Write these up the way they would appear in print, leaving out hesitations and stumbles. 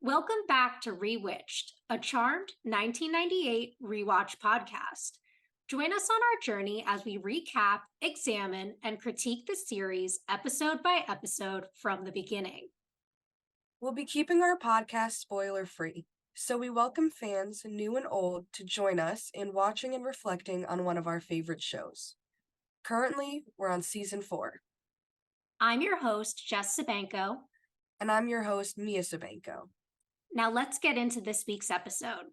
Welcome back to Rewitched, a charmed 1998 rewatch podcast. Join us on our journey as we recap, examine, and critique the series episode by episode from the beginning. We'll be keeping our podcast spoiler free, so we welcome fans, new and old, to join us in watching and reflecting on one of our favorite shows. Currently, we're on season 4, I'm your host, Jess Sabanko. and I'm your host, Mia Sabanko. Now let's get into this week's episode.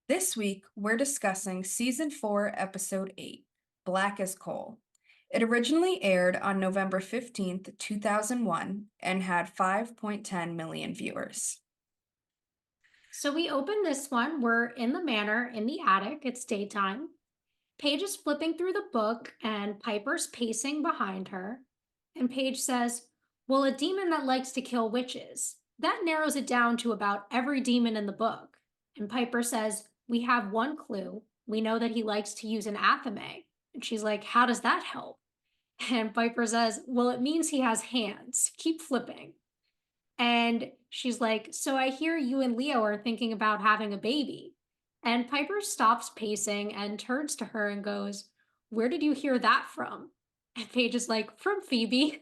This week, we're discussing Season 4, Episode 8, Black as Coal. It originally aired on November 15th, 2001, and had 5.10 million viewers. So we open this one. We're in the manor in the attic. It's daytime. Paige is flipping through the book, and Piper's pacing behind her. And Paige says, well, a demon that likes to kill witches. That narrows it down to about every demon in the book. And Piper says, we have one clue. We know that he likes to use an athame. And she's like, how does that help? And Piper says, well, it means he has hands. Keep flipping. And she's like, so I hear you and Leo are thinking about having a baby. And Piper stops pacing and turns to her and goes, where did you hear that from? And Paige is like, from Phoebe.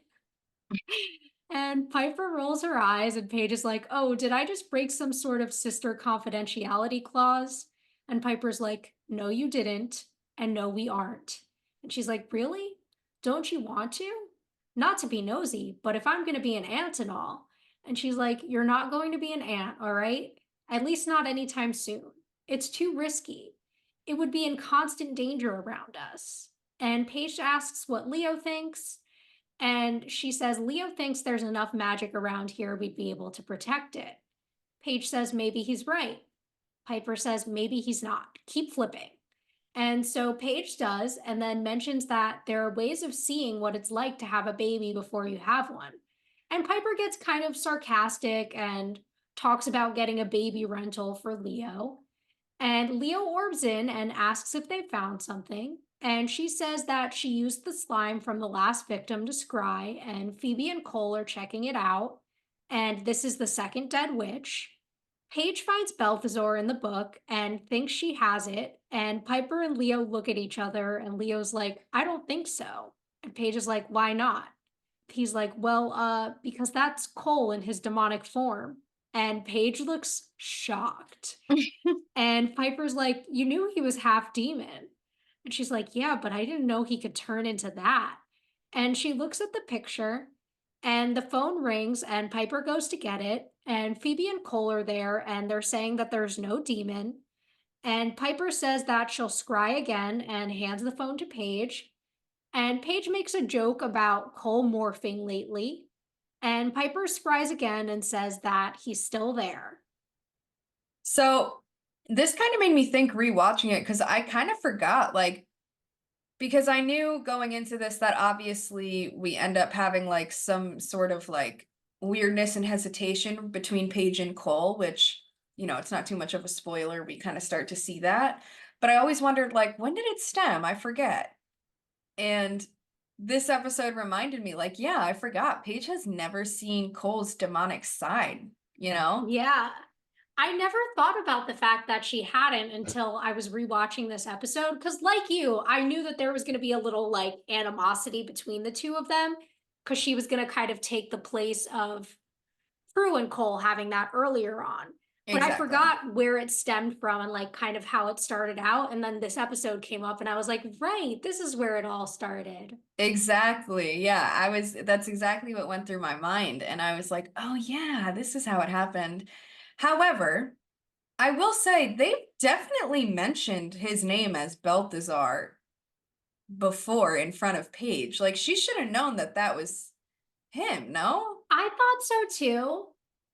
And Piper rolls her eyes, and Paige is like, oh, did I just break some sort of sister confidentiality clause? And Piper's like, no, you didn't. And no, we aren't. And she's like, really? Don't you want to? Not to be nosy, but if I'm going to be an aunt and all. And she's like, you're not going to be an aunt, all right? At least not anytime soon. It's too risky. It would be in constant danger around us. And Paige asks what Leo thinks. And she says, Leo thinks there's enough magic around here we'd be able to protect it. Paige says, maybe he's right. Piper says, maybe he's not. Keep flipping. And so Paige does, and then mentions that there are ways of seeing what it's like to have a baby before you have one. And Piper gets kind of sarcastic and talks about getting a baby rental for Leo. And Leo orbs in and asks if they found something. And she says that she used the slime from the last victim to scry, and Phoebe and Cole are checking it out. And this is the second dead witch. Paige finds Belthazor in the book and thinks she has it. And Piper and Leo look at each other, and Leo's like, I don't think so. And Paige is like, why not? He's like, well, because that's Cole in his demonic form. And Paige looks shocked. And Piper's like, you knew he was half demon. And she's like, yeah, but I didn't know he could turn into that. And she looks at the picture, and the phone rings, and Piper goes to get it. And Phoebe and Cole are there, and they're saying that there's no demon. And Piper says that she'll scry again and hands the phone to Paige. And Paige makes a joke about Cole morphing lately. And Piper scries again and says that he's still there. So, this kind of made me think rewatching it because I kind of forgot, because I knew going into this that obviously we end up having some sort of weirdness and hesitation between Paige and Cole, which, it's not too much of a spoiler. We kind of start to see that. But I always wondered, when did it stem? I forget. And this episode reminded me, yeah, I forgot. Paige has never seen Cole's demonic side, you know? Yeah. I never thought about the fact that she hadn't until I was rewatching this episode. Because, like you, I knew that there was going to be a little animosity between the two of them because she was going to kind of take the place of Prue and Cole having that earlier on. But I Exactly. forgot where it stemmed from and kind of how it started out. And then this episode came up and I was like, right, this is where it all started. Exactly. Yeah, that's exactly what went through my mind. And I was like, oh, yeah, this is how it happened. However, I will say they've definitely mentioned his name as Belthazor before in front of Paige. She should have known that that was him, no? I thought so too.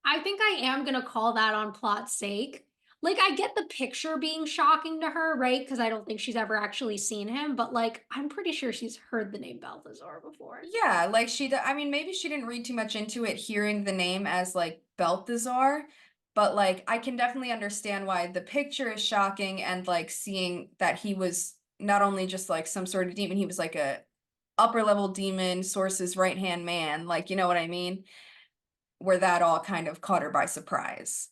I think I am going to call that on plot's sake. I get the picture being shocking to her, right? Because I don't think she's ever actually seen him, but I'm pretty sure she's heard the name Balthazar before. Yeah, I mean, maybe she didn't read too much into it, hearing the name as Belthazor, but I can definitely understand why the picture is shocking and seeing that he was not only just some sort of demon, he was a upper level demon, Source's right hand man, you know what I mean? where that all kind of caught her by surprise.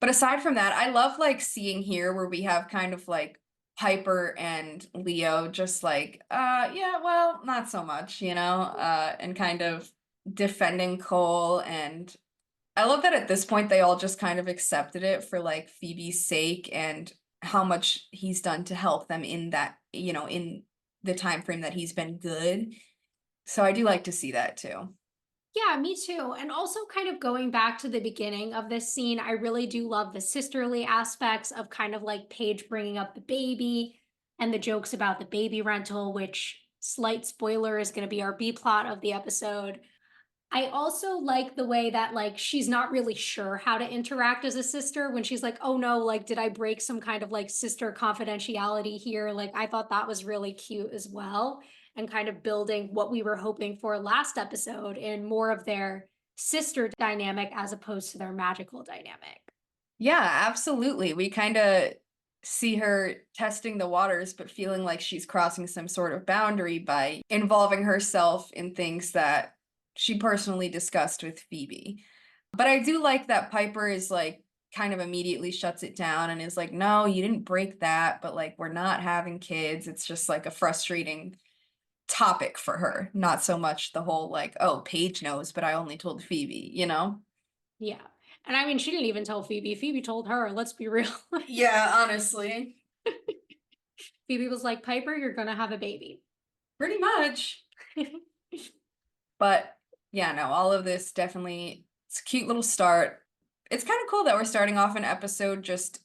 But aside from that, I love like seeing here where we have kind of like Piper and Leo just like, yeah, well, not so much, and kind of defending Cole. And I love that at this point they all just kind of accepted it for like Phoebe's sake and how much he's done to help them in that, in the time frame that he's been good. So I do like to see that too. Yeah, me too. And also, kind of going back to the beginning of this scene, I really do love the sisterly aspects of kind of like Paige bringing up the baby and the jokes about the baby rental, which, slight spoiler, is going to be our B plot of the episode. I also like the way that like she's not really sure how to interact as a sister when she's like, "Oh no, like did I break some kind of like sister confidentiality here?" Like I thought that was really cute as well and kind of building what we were hoping for last episode in more of their sister dynamic as opposed to their magical dynamic. Yeah, absolutely. We kind of see her testing the waters, but feeling like she's crossing some sort of boundary by involving herself in things that she personally discussed with Phoebe. But I do like that Piper is like kind of immediately shuts it down and is like, no, you didn't break that, but like we're not having kids. It's just like a frustrating topic for her, not so much the whole like, oh, Paige knows, but I only told Phoebe, you know? Yeah. And I mean, she didn't even tell Phoebe. Phoebe told her, let's be real. Yeah, honestly. Phoebe was like, Piper, you're going to have a baby. Pretty much. But yeah, no, all of this definitely, it's a cute little start. It's kind of cool that we're starting off an episode just,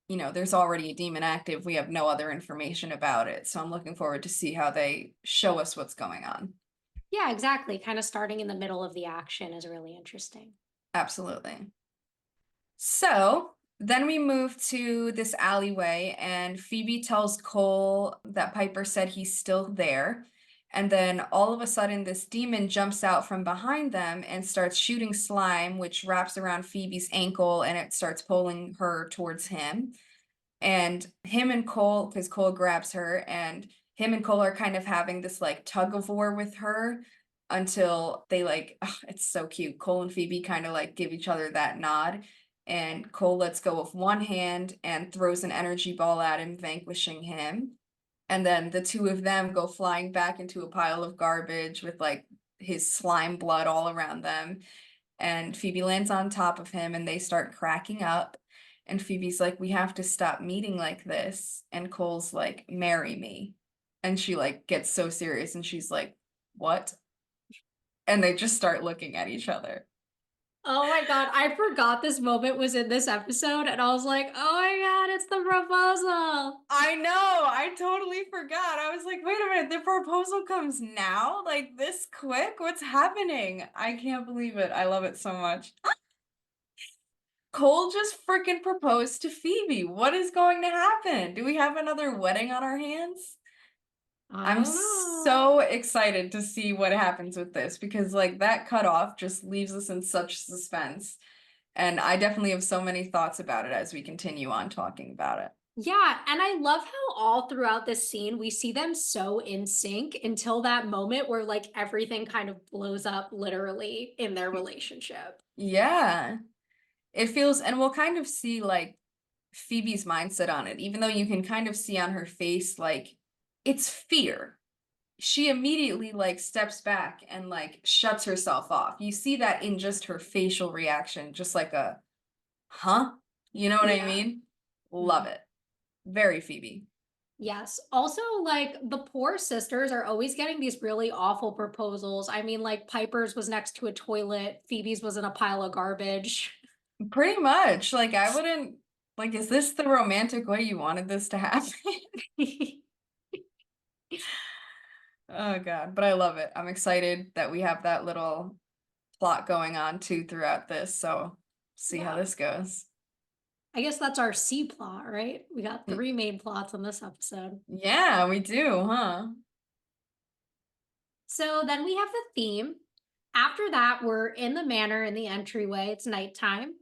there's already a demon active. We have no other information about it. So I'm looking forward to see how they show us what's going on. Yeah, exactly. Kind of starting in the middle of the action is really interesting. Absolutely. So then we move to this alleyway, and Phoebe tells Cole that Piper said he's still there. And then all of a sudden, this demon jumps out from behind them and starts shooting slime, which wraps around Phoebe's ankle and it starts pulling her towards him. And him and Cole, because Cole grabs her, and him and Cole are kind of having this like tug of war with her until they like, it's so cute. Cole and Phoebe kind of like give each other that nod, and Cole lets go of one hand and throws an energy ball at him, vanquishing him. And then the two of them go flying back into a pile of garbage with like his slime blood all around them. And Phoebe lands on top of him and they start cracking up. And Phoebe's like, we have to stop meeting like this. And Cole's like, marry me. And she like gets so serious and she's like, what? And they just start looking at each other. Oh my God, I forgot this moment was in this episode, and I was like, oh my God, it's the proposal. I know, I totally forgot. I was like, wait a minute, the proposal comes now? Like this quick? What's happening? I can't believe it. I love it so much. Cole just freaking proposed to Phoebe. What is going to happen? Do we have another wedding on our hands? I I'm don't know. so excited to see what happens with this because like that cutoff just leaves us in such suspense. And I definitely have so many thoughts about it as we continue on talking about it. Yeah, and I love how all throughout this scene we see them so in sync until that moment where like everything kind of blows up literally in their relationship. Yeah. It feels, and we'll kind of see like Phoebe's mindset on it, even though you can kind of see on her face like it's fear. She immediately like steps back and like shuts herself off. You see that in just her facial reaction, just like a, huh? You know what I Yeah. mean? Love it. Very Phoebe. Yes. Also, like the poor sisters are always getting these really awful proposals. I mean, like Piper's was next to a toilet, Phoebe's was in a pile of garbage. Pretty much. Like I wouldn't like, is this the romantic way you wanted this to happen? Oh God, but I love it. I'm excited that we have that little plot going on too throughout this. So see how Yeah. this goes. I guess that's our C plot, right? We got 3 main plots in this episode. Yeah, we do, huh? So then we have the theme. After that, we're in the manor in the entryway. It's nighttime.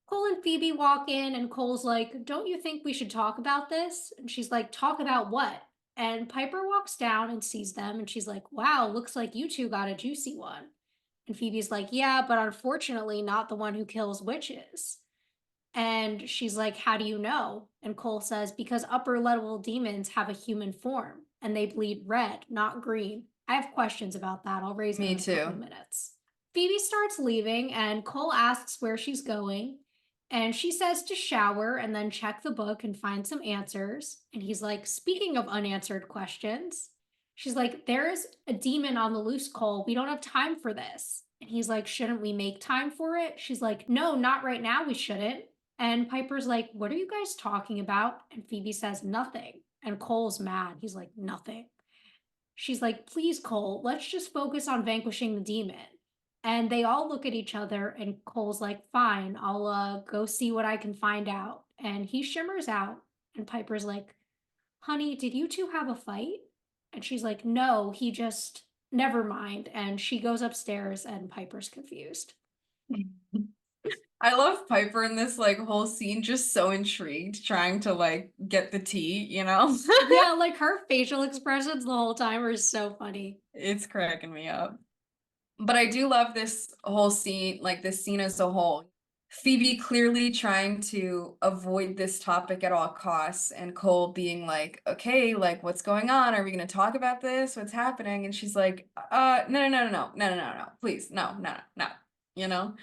Cole and Phoebe walk in, and Cole's like, don't you think we should talk about this? And she's like, talk about what? And Piper walks down and sees them, and she's like, wow, looks like you two got a juicy one. And Phoebe's like, yeah, but unfortunately, not the one who kills witches. And she's like, how do you know? And Cole says, because upper level demons have a human form and they bleed red, not green. I have questions about that. I'll raise them Me in a couple too. minutes. Phoebe starts leaving and Cole asks where she's going. And she says to shower and then check the book and find some answers. And he's like, speaking of unanswered questions, she's like, there's a demon on the loose, Cole. We don't have time for this. And he's like, shouldn't we make time for it? She's like, no, not right now. We shouldn't. And Piper's like, what are you guys talking about? And Phoebe says, nothing. And Cole's mad. He's like, nothing. She's like, please, Cole, let's just focus on vanquishing the demon. And they all look at each other, and Cole's like, fine, I'll go see what I can find out. And he shimmers out, and Piper's like, honey, did you two have a fight? And she's like, no, he just, never mind. And she goes upstairs, and Piper's confused. I love Piper in this like whole scene, just so intrigued, trying to like get the tea, you know? Yeah, like her facial expressions the whole time are so funny. It's cracking me up. But I do love this whole scene, like this scene as a whole. Phoebe clearly trying to avoid this topic at all costs, and Cole being like, okay, like what's going on? Are we gonna talk about this? What's happening? And she's like, no, please, no, you know?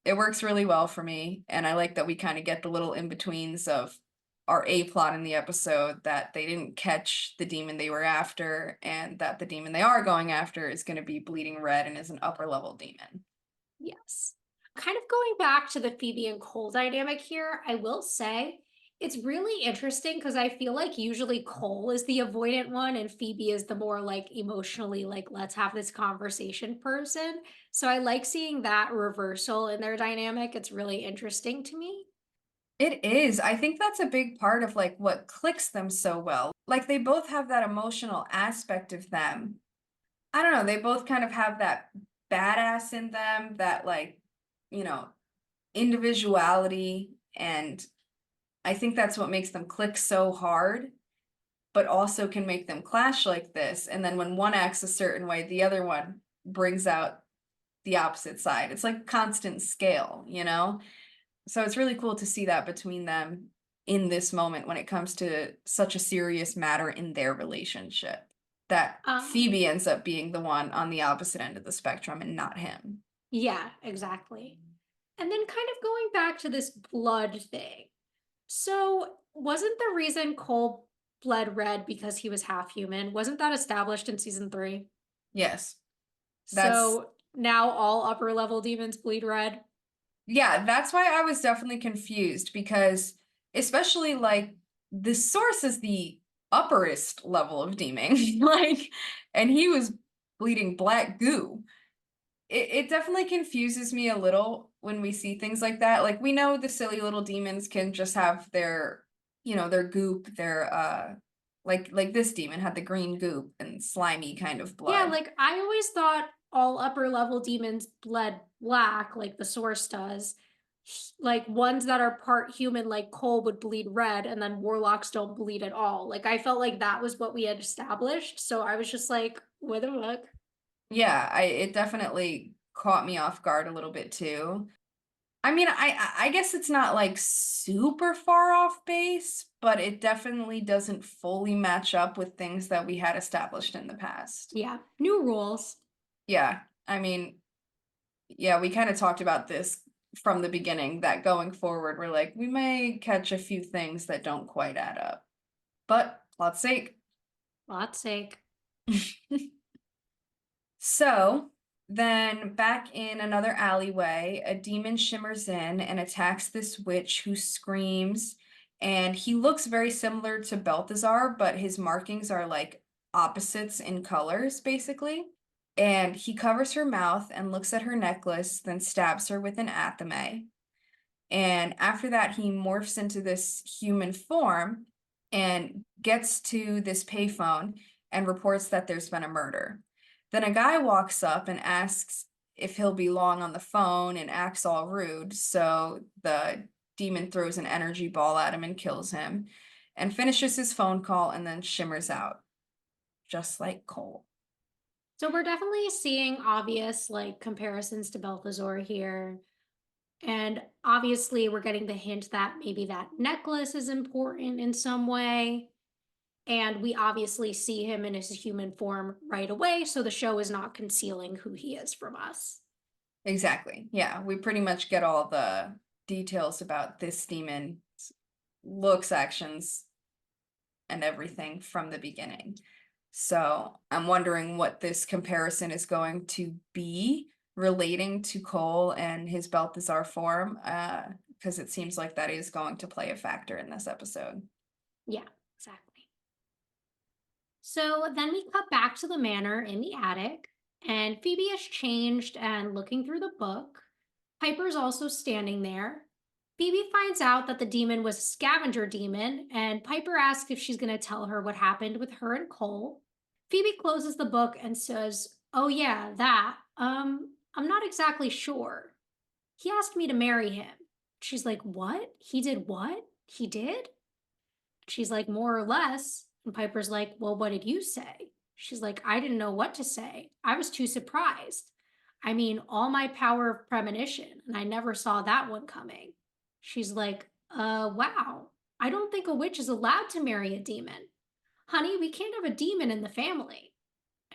It works really well for me, and I like that we kind of get the little in-betweens of our A plot in the episode, that they didn't catch the demon they were after, and that the demon they are going after is going to be bleeding red and is an upper level demon. Yes. Kind of going back to the Phoebe and Cole dynamic here, I will say it's really interesting because I feel like usually Cole is the avoidant one and Phoebe is the more like emotionally like let's have this conversation person. So I like seeing that reversal in their dynamic. It's really interesting to me. It is. I think that's a big part of like what clicks them so well. Like they both have that emotional aspect of them. I don't know, they both kind of have that badass in them, that like, you know, individuality, and I think that's what makes them click so hard, but also can make them clash like this. And then when one acts a certain way, the other one brings out the opposite side. It's like constant scale, you know? So it's really cool to see that between them in this moment when it comes to such a serious matter in their relationship. That Um, Phoebe ends up being the one on the opposite end of the spectrum and not him. yeah, exactly. And then kind of going back to this blood thing. So, wasn't the reason Cole bled red because he was half human? Wasn't that established in season 3? Yes. That's So, now all upper level demons bleed red? Yeah, that's why I was definitely confused, because especially like the source is the upperest level of deeming, like, and he was bleeding black goo. It definitely confuses me a little when we see things like that. Like we know the silly little demons can just have their, you know, their goop, their like this demon had the green goop and slimy kind of Yeah, blood. like I always thought all upper level demons bled black, like the source does. Like ones that are part human, like Cole, would bleed red, and then warlocks don't bleed at all. Like I felt like that was what we had established. So I was just like, what the fuck? Yeah, it definitely caught me off guard a little bit too. I mean, I guess it's not like super far off base, but it definitely doesn't fully match up with things that we had established in the past. Yeah, new rules. Yeah, I mean, yeah, we kind of talked about this from the beginning, that going forward, we're like, we may catch a few things that don't quite add up. But plot's sake. Lot's sake. So then back in another alleyway, a demon shimmers in and attacks this witch who screams. And he looks very similar to Belthazor, but his markings are like opposites in colors, basically. And he covers her mouth and looks at her necklace, then stabs her with an athame. And after that, he morphs into this human form and gets to this payphone and reports that there's been a murder. Then a guy walks up and asks if he'll be long on the phone and acts all rude. So the demon throws an energy ball at him and kills him and finishes his phone call and then shimmers out, just like Cole. So we're definitely seeing obvious like comparisons to Belthazor here. And obviously we're getting the hint that maybe that necklace is important in some way. And we obviously see him in his human form right away. So the show is not concealing who he is from us. Exactly. Yeah, we pretty much get all the details about this demon's looks, actions, and everything from the beginning. So I'm wondering what this comparison is going to be relating to Cole and his Balthazar form, because it seems like that is going to play a factor in this episode. Yeah, exactly. So then we cut back to the manor in the attic, and Phoebe has changed and looking through the book. Piper's also standing there. Phoebe finds out that the demon was a scavenger demon, and Piper asks if she's going to tell her what happened with her and Cole. Phoebe closes the book and says, "Oh, yeah, that. I'm not exactly sure. He asked me to marry him." She's like, "What? He did what? He did?" She's like, "More or less." And Piper's like, "Well, what did you say?" She's like, "I didn't know what to say. I was too surprised. I mean, all my power of premonition, and I never saw that one coming." She's like, wow. I don't think a witch is allowed to marry a demon. Honey, we can't have a demon in the family."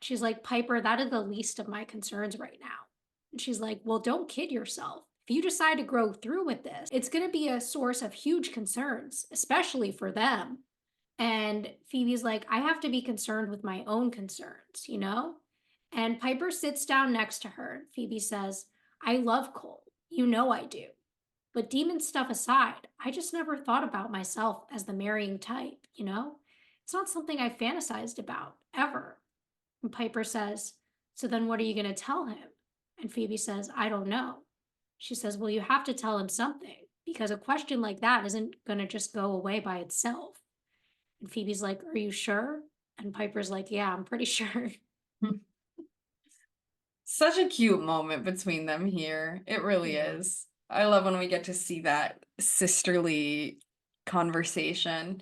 She's like, "Piper, that is the least of my concerns right now." And she's like, "Well, don't kid yourself. If you decide to grow through with this, it's going to be a source of huge concerns, especially for them." And Phoebe's like, "I have to be concerned with my own concerns, you know?" And Piper sits down next to her. Phoebe says, "I love Cole. You know I do. But demon stuff aside, I just never thought about myself as the marrying type, you know? It's not something I fantasized about, ever." And Piper says, "So then what are you going to tell him?" And Phoebe says, "I don't know." She says, "Well, you have to tell him something because a question like that isn't going to just go away by itself." And Phoebe's like, "Are you sure?" And Piper's like, "Yeah, I'm pretty sure." Such a cute moment between them here. It really Yeah. is. I love when we get to see that sisterly conversation.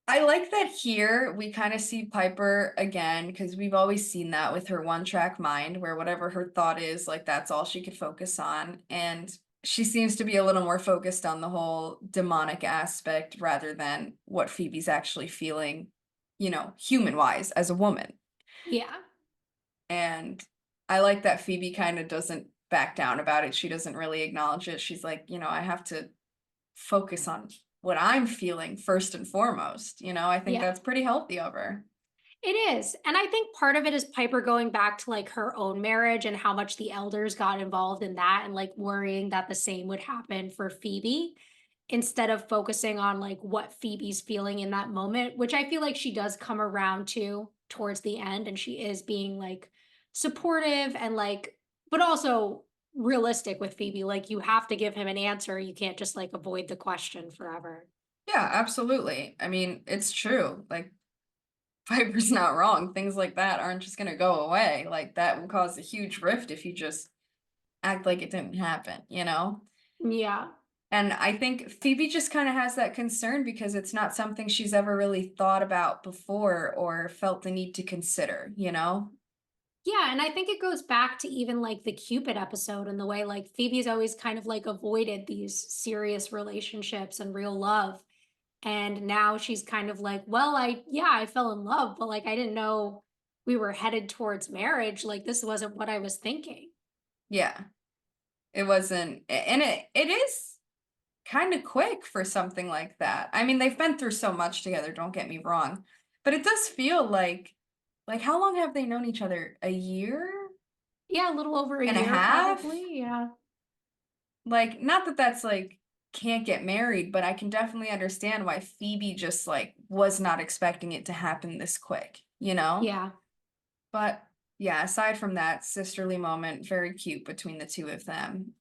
I like that here we kind of see Piper again because we've always seen that with her one track mind where whatever her thought is, like that's all she could focus on. And she seems to be a little more focused on the whole demonic aspect rather than what Phoebe's actually feeling, human wise as a woman. Yeah. And I like that Phoebe kind of doesn't back down about it. She doesn't really acknowledge it. She's like, I have to focus on what I'm feeling first and foremost. I think Yeah. that's pretty healthy of her. It is. And I think part of it is Piper going back to like her own marriage and how much the elders got involved in that and like worrying that the same would happen for Phoebe instead of focusing on like what Phoebe's feeling in that moment, which I feel like she does come around to towards the end and she is being like supportive and like, but also realistic with Phoebe. Like you have to give him an answer. You can't just like avoid the question forever. Yeah, absolutely. I mean, it's true. Like, Piper's not wrong. Things like that aren't just going to go away. Like, that will cause a huge rift if you just act like it didn't happen? Yeah. And I think Phoebe just kind of has that concern because it's not something she's ever really thought about before or felt the need to consider? Yeah, and I think it goes back to even like the Cupid episode and the way like Phoebe's always kind of like avoided these serious relationships and real love. And now she's kind of like, well, I fell in love, but like I didn't know we were headed towards marriage. Like this wasn't what I was thinking. Yeah, it wasn't, and it is kind of quick for something like that. I mean, they've been through so much together, don't get me wrong, but it does feel like how long have they known each other? A year Yeah, a little over a and a year, half? probably. Yeah. Like, not that that's like can't get married, but I can definitely understand why Phoebe just like was not expecting it to happen this quick? Yeah. But yeah, aside from that sisterly moment, very cute between the two of them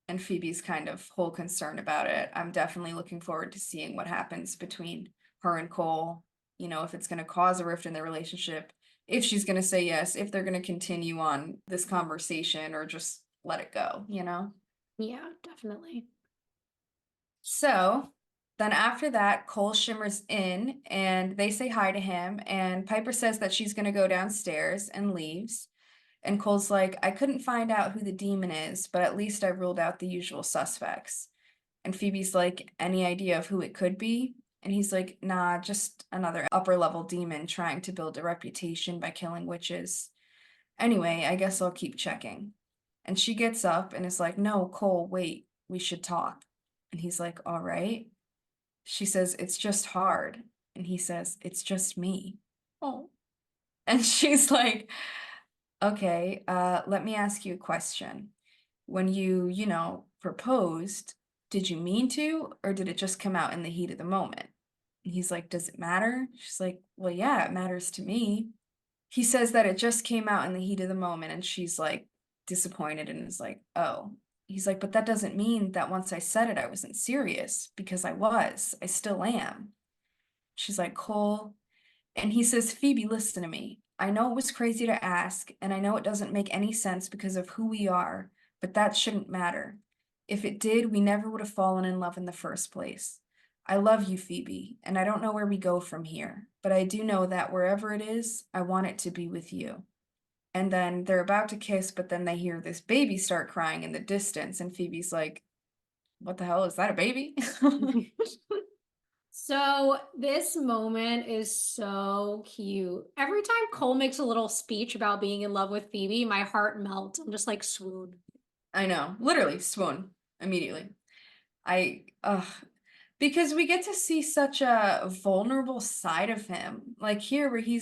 and Phoebe's kind of whole concern about it. I'm definitely looking forward to seeing what happens between her and Cole. If it's going to cause a rift in their relationship, if she's going to say yes, if they're going to continue on this conversation or just let it go? Yeah, definitely. So Then after that, Cole shimmers in and they say hi to him. And Piper says that she's going to go downstairs and leaves. And Cole's like, I couldn't find out who the demon is, but at least I ruled out the usual suspects. And Phoebe's like, any idea of who it could be? And he's like, nah, just another upper level demon trying to build a reputation by killing witches. Anyway, I guess I'll keep checking. And she gets up and is like, no, Cole, wait, we should talk. And he's like, all right. She says, it's just hard. And he says, it's just me. Oh. And she's like, okay, let me ask you a question. When you proposed, did you mean to, or did it just come out in the heat of the moment? And he's like, does it matter? She's like, well, yeah, it matters to me. He says that it just came out in the heat of the moment, and she's like disappointed and is like, oh. He's like, but that doesn't mean that once I said it, I wasn't serious, because I still am. She's like, Cole. And he says, Phoebe, listen to me. I know it was crazy to ask, and I know it doesn't make any sense because of who we are, but that shouldn't matter. If it did, we never would have fallen in love in the first place. I love you, Phoebe, and I don't know where we go from here, but I do know that wherever it is, I want it to be with you. And then they're about to kiss, but then they hear this baby start crying in the distance, and Phoebe's like, what the hell, is that a baby? So this moment is so cute. Every time Cole makes a little speech about being in love with Phoebe, my heart melts. I'm just like swoon. I know, literally swoon immediately. Because we get to see such a vulnerable side of him. Like here where he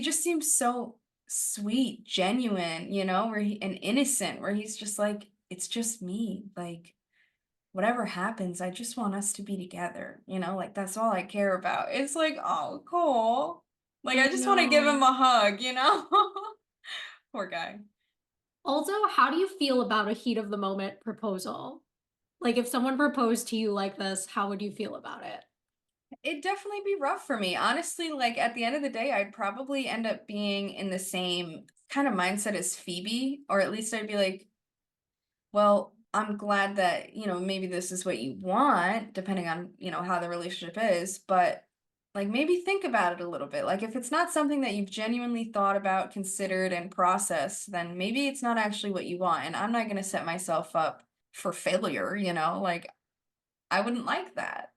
just seems so sweet, genuine, and innocent, where he's just like, it's just me. Like whatever happens, I just want us to be together, like that's all I care about. It's like, oh, Cole. Like I I just want to give him know. a hug, Poor guy. Also, how do you feel about a heat of the moment proposal? Like if someone proposed to you like this, how would you feel about it? It'd definitely be rough for me. Honestly, like at the end of the day, I'd probably end up being in the same kind of mindset as Phoebe, or at least I'd be like, well, I'm glad that, maybe this is what you want, depending on, how the relationship is, but like maybe think about it a little bit. Like if it's not something that you've genuinely thought about, considered, and processed, then maybe it's not actually what you want. And I'm not going to set myself up for failure, like I wouldn't like that.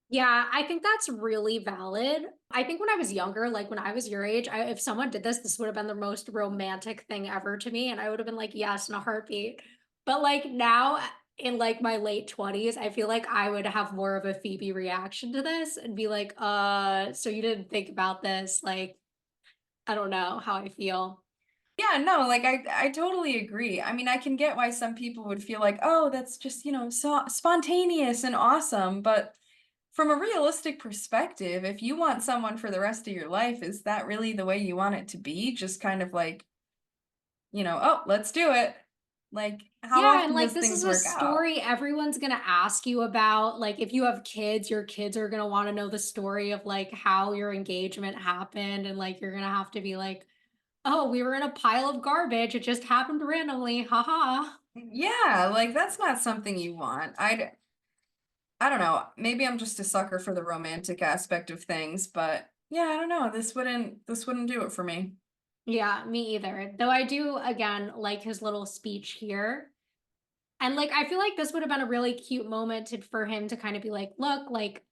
Yeah, I think that's really valid. I think when I was younger, like when I was your age, if someone did this, this would have been the most romantic thing ever to me. And I would have been like, yes, in a heartbeat. But like now in like my late 20s, I feel like I would have more of a Phoebe reaction to this and be like, so you didn't think about this. Like, I don't know how I feel. Yeah, no, like I totally agree. I mean, I can get why some people would feel like, oh, that's just, so spontaneous and awesome, but from a realistic perspective, if you want someone for the rest of your life, is that really the way you want it to be? Just kind of like, oh, let's do it. Like, how Yeah, and often like does this things is a work out? story everyone's gonna ask you about. Like if you have kids, your kids are gonna want to know the story of like how your engagement happened, and like you're gonna have to be like, oh, we were in a pile of garbage. It just happened randomly. Haha. Yeah, like that's not something you want. I don't know. Maybe I'm just a sucker for the romantic aspect of things, but yeah, I don't know. This wouldn't do it for me. Yeah, me either. Though I do again like his little speech here. And like I feel like this would have been a really cute moment for him to kind of be like, look, like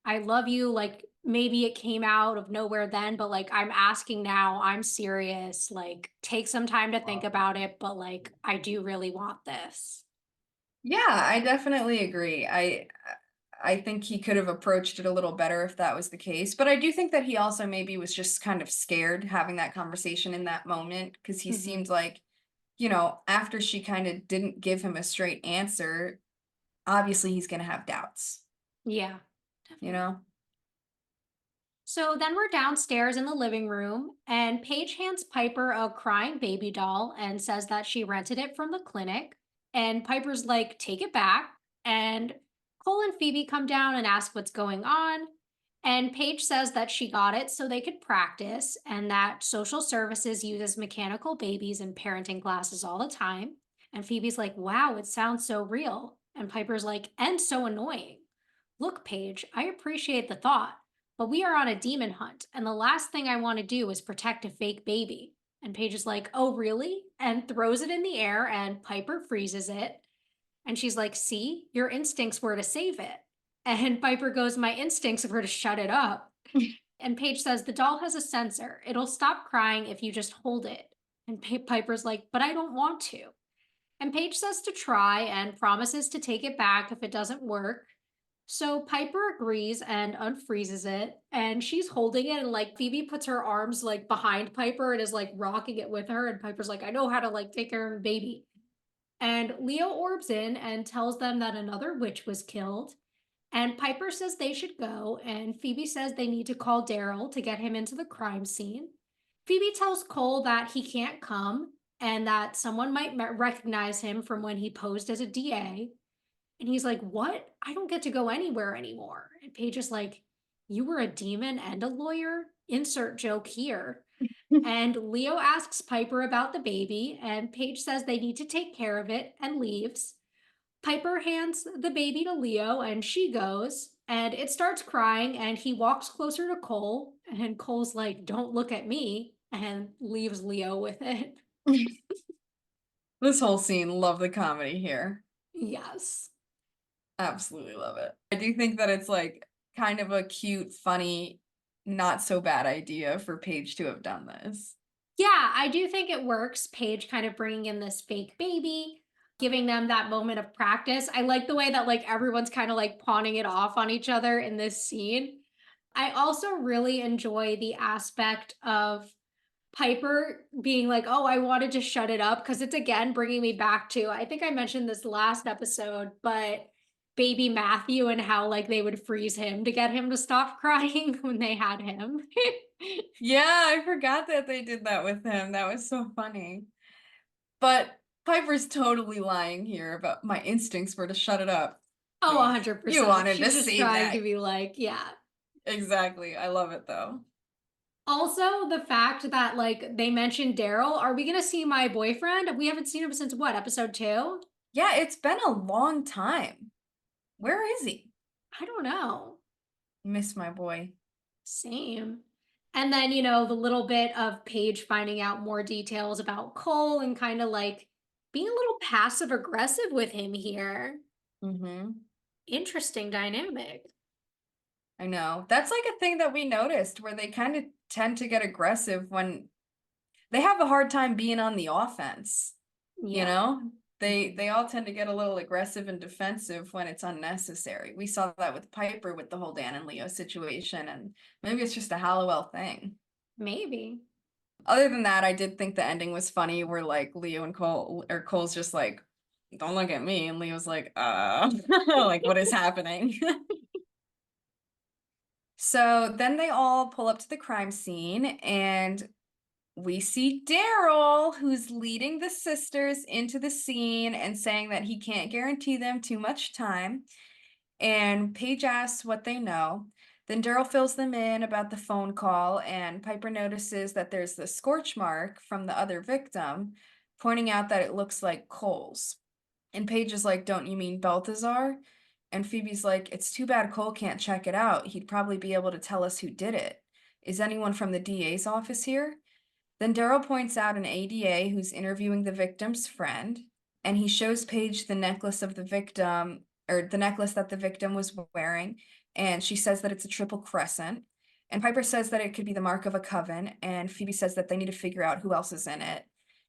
I love you. Like maybe it came out of nowhere then, but like I'm asking now, I'm serious. Like take some time to think about it, but like I do really want this. Yeah, I definitely agree. I think he could have approached it a little better if that was the case, but I do think that he also maybe was just kind of scared having that conversation in that moment because he Hmm. seemed like, after she kind of didn't give him a straight answer, obviously he's going to have doubts, Yeah, you definitely. know? So then we're downstairs in the living room, and Paige hands Piper a crying baby doll and says that she rented it from the clinic. And Piper's like, take it back. And Cole and Phoebe come down and ask what's going on. And Paige says that she got it so they could practice and that social services uses mechanical babies in parenting classes all the time. And Phoebe's like, wow, it sounds so real. And Piper's like, and so annoying. Look, Paige, I appreciate the thought, but we are on a demon hunt, and the last thing I want to do is protect a fake baby. And Paige is like, oh, really? And throws it in the air, and Piper freezes it. And she's like, see, your instincts were to save it. And Piper goes, my instincts were to shut it up. And Paige says, the doll has a sensor. It'll stop crying if you just hold it. And Piper's like, but I don't want to. And Paige says to try and promises to take it back if it doesn't work. So Piper agrees and unfreezes it, and she's holding it, and like Phoebe puts her arms like behind Piper and is like rocking it with her, and Piper's like, I know how to like take care of a baby. And Leo orbs in and tells them that another witch was killed. And Piper says they should go, and Phoebe says they need to call Daryl to get him into the crime scene. Phoebe tells Cole that he can't come and that someone might recognize him from when he posed as a DA. And he's like, what? I don't get to go anywhere anymore. And Paige is like, you were a demon and a lawyer? Insert joke here. And Leo asks Piper about the baby, and Paige says they need to take care of it and leaves. Piper hands the baby to Leo, and she goes, and it starts crying, and he walks closer to Cole, and Cole's like, don't look at me, and leaves Leo with it. This whole scene, love the comedy here. Yes. Absolutely love it. I do think that it's like kind of a cute, funny, not so bad idea for Paige to have done this. Yeah, I do think it works. Paige kind of bringing in this fake baby, giving them that moment of practice. I like the way that like everyone's kind of like pawning it off on each other in this scene. I also really enjoy the aspect of Piper being like, oh, I wanted to shut it up because it's again bringing me back to, I think I mentioned this last episode, but baby Matthew and how like they would freeze him to get him to stop crying when they had him. Yeah, I forgot that they did that with him. That was so funny. But Piper's totally lying here about my instincts were to shut it up. Oh, Queen. 100%. You wanted to She's just see trying that. to be like, yeah. Exactly. I love it though. Also, the fact that like they mentioned Daryl, are we gonna see my boyfriend? We haven't seen him since what, episode 2? Yeah, it's been a long time. Where is he? I don't know. Miss my boy. Same. And then, you know, the little bit of Paige finding out more details about Cole and kind of like being a little passive aggressive with him here. Mm-hmm. Interesting dynamic. I know. That's like a thing that we noticed where they kind of tend to get aggressive when they have a hard time being on the offense. Yeah. You know? They all tend to get a little aggressive and defensive when it's unnecessary. We saw that with Piper with the whole Dan and Leo situation, and maybe it's just a Hallowell thing. Maybe. Other than that, I did think the ending was funny where like Leo and Cole, or Cole's just like, don't look at me, and Leo's like, like what is happening? So then they all pull up to the crime scene, and we see Daryl, who's leading the sisters into the scene and saying that he can't guarantee them too much time. And Paige asks what they know. Then Daryl fills them in about the phone call, and Piper notices that there's the scorch mark from the other victim, pointing out that it looks like Cole's. And Paige is like, don't you mean Belthazor? And Phoebe's like, it's too bad Cole can't check it out. He'd probably be able to tell us who did it. Is anyone from the DA's office here? Then Daryl points out an ADA who's interviewing the victim's friend, and he shows Paige the necklace of the victim, or the necklace that the victim was wearing, and she says that it's a triple crescent. And Piper says that it could be the mark of a coven, and Phoebe says that they need to figure out who else is in it.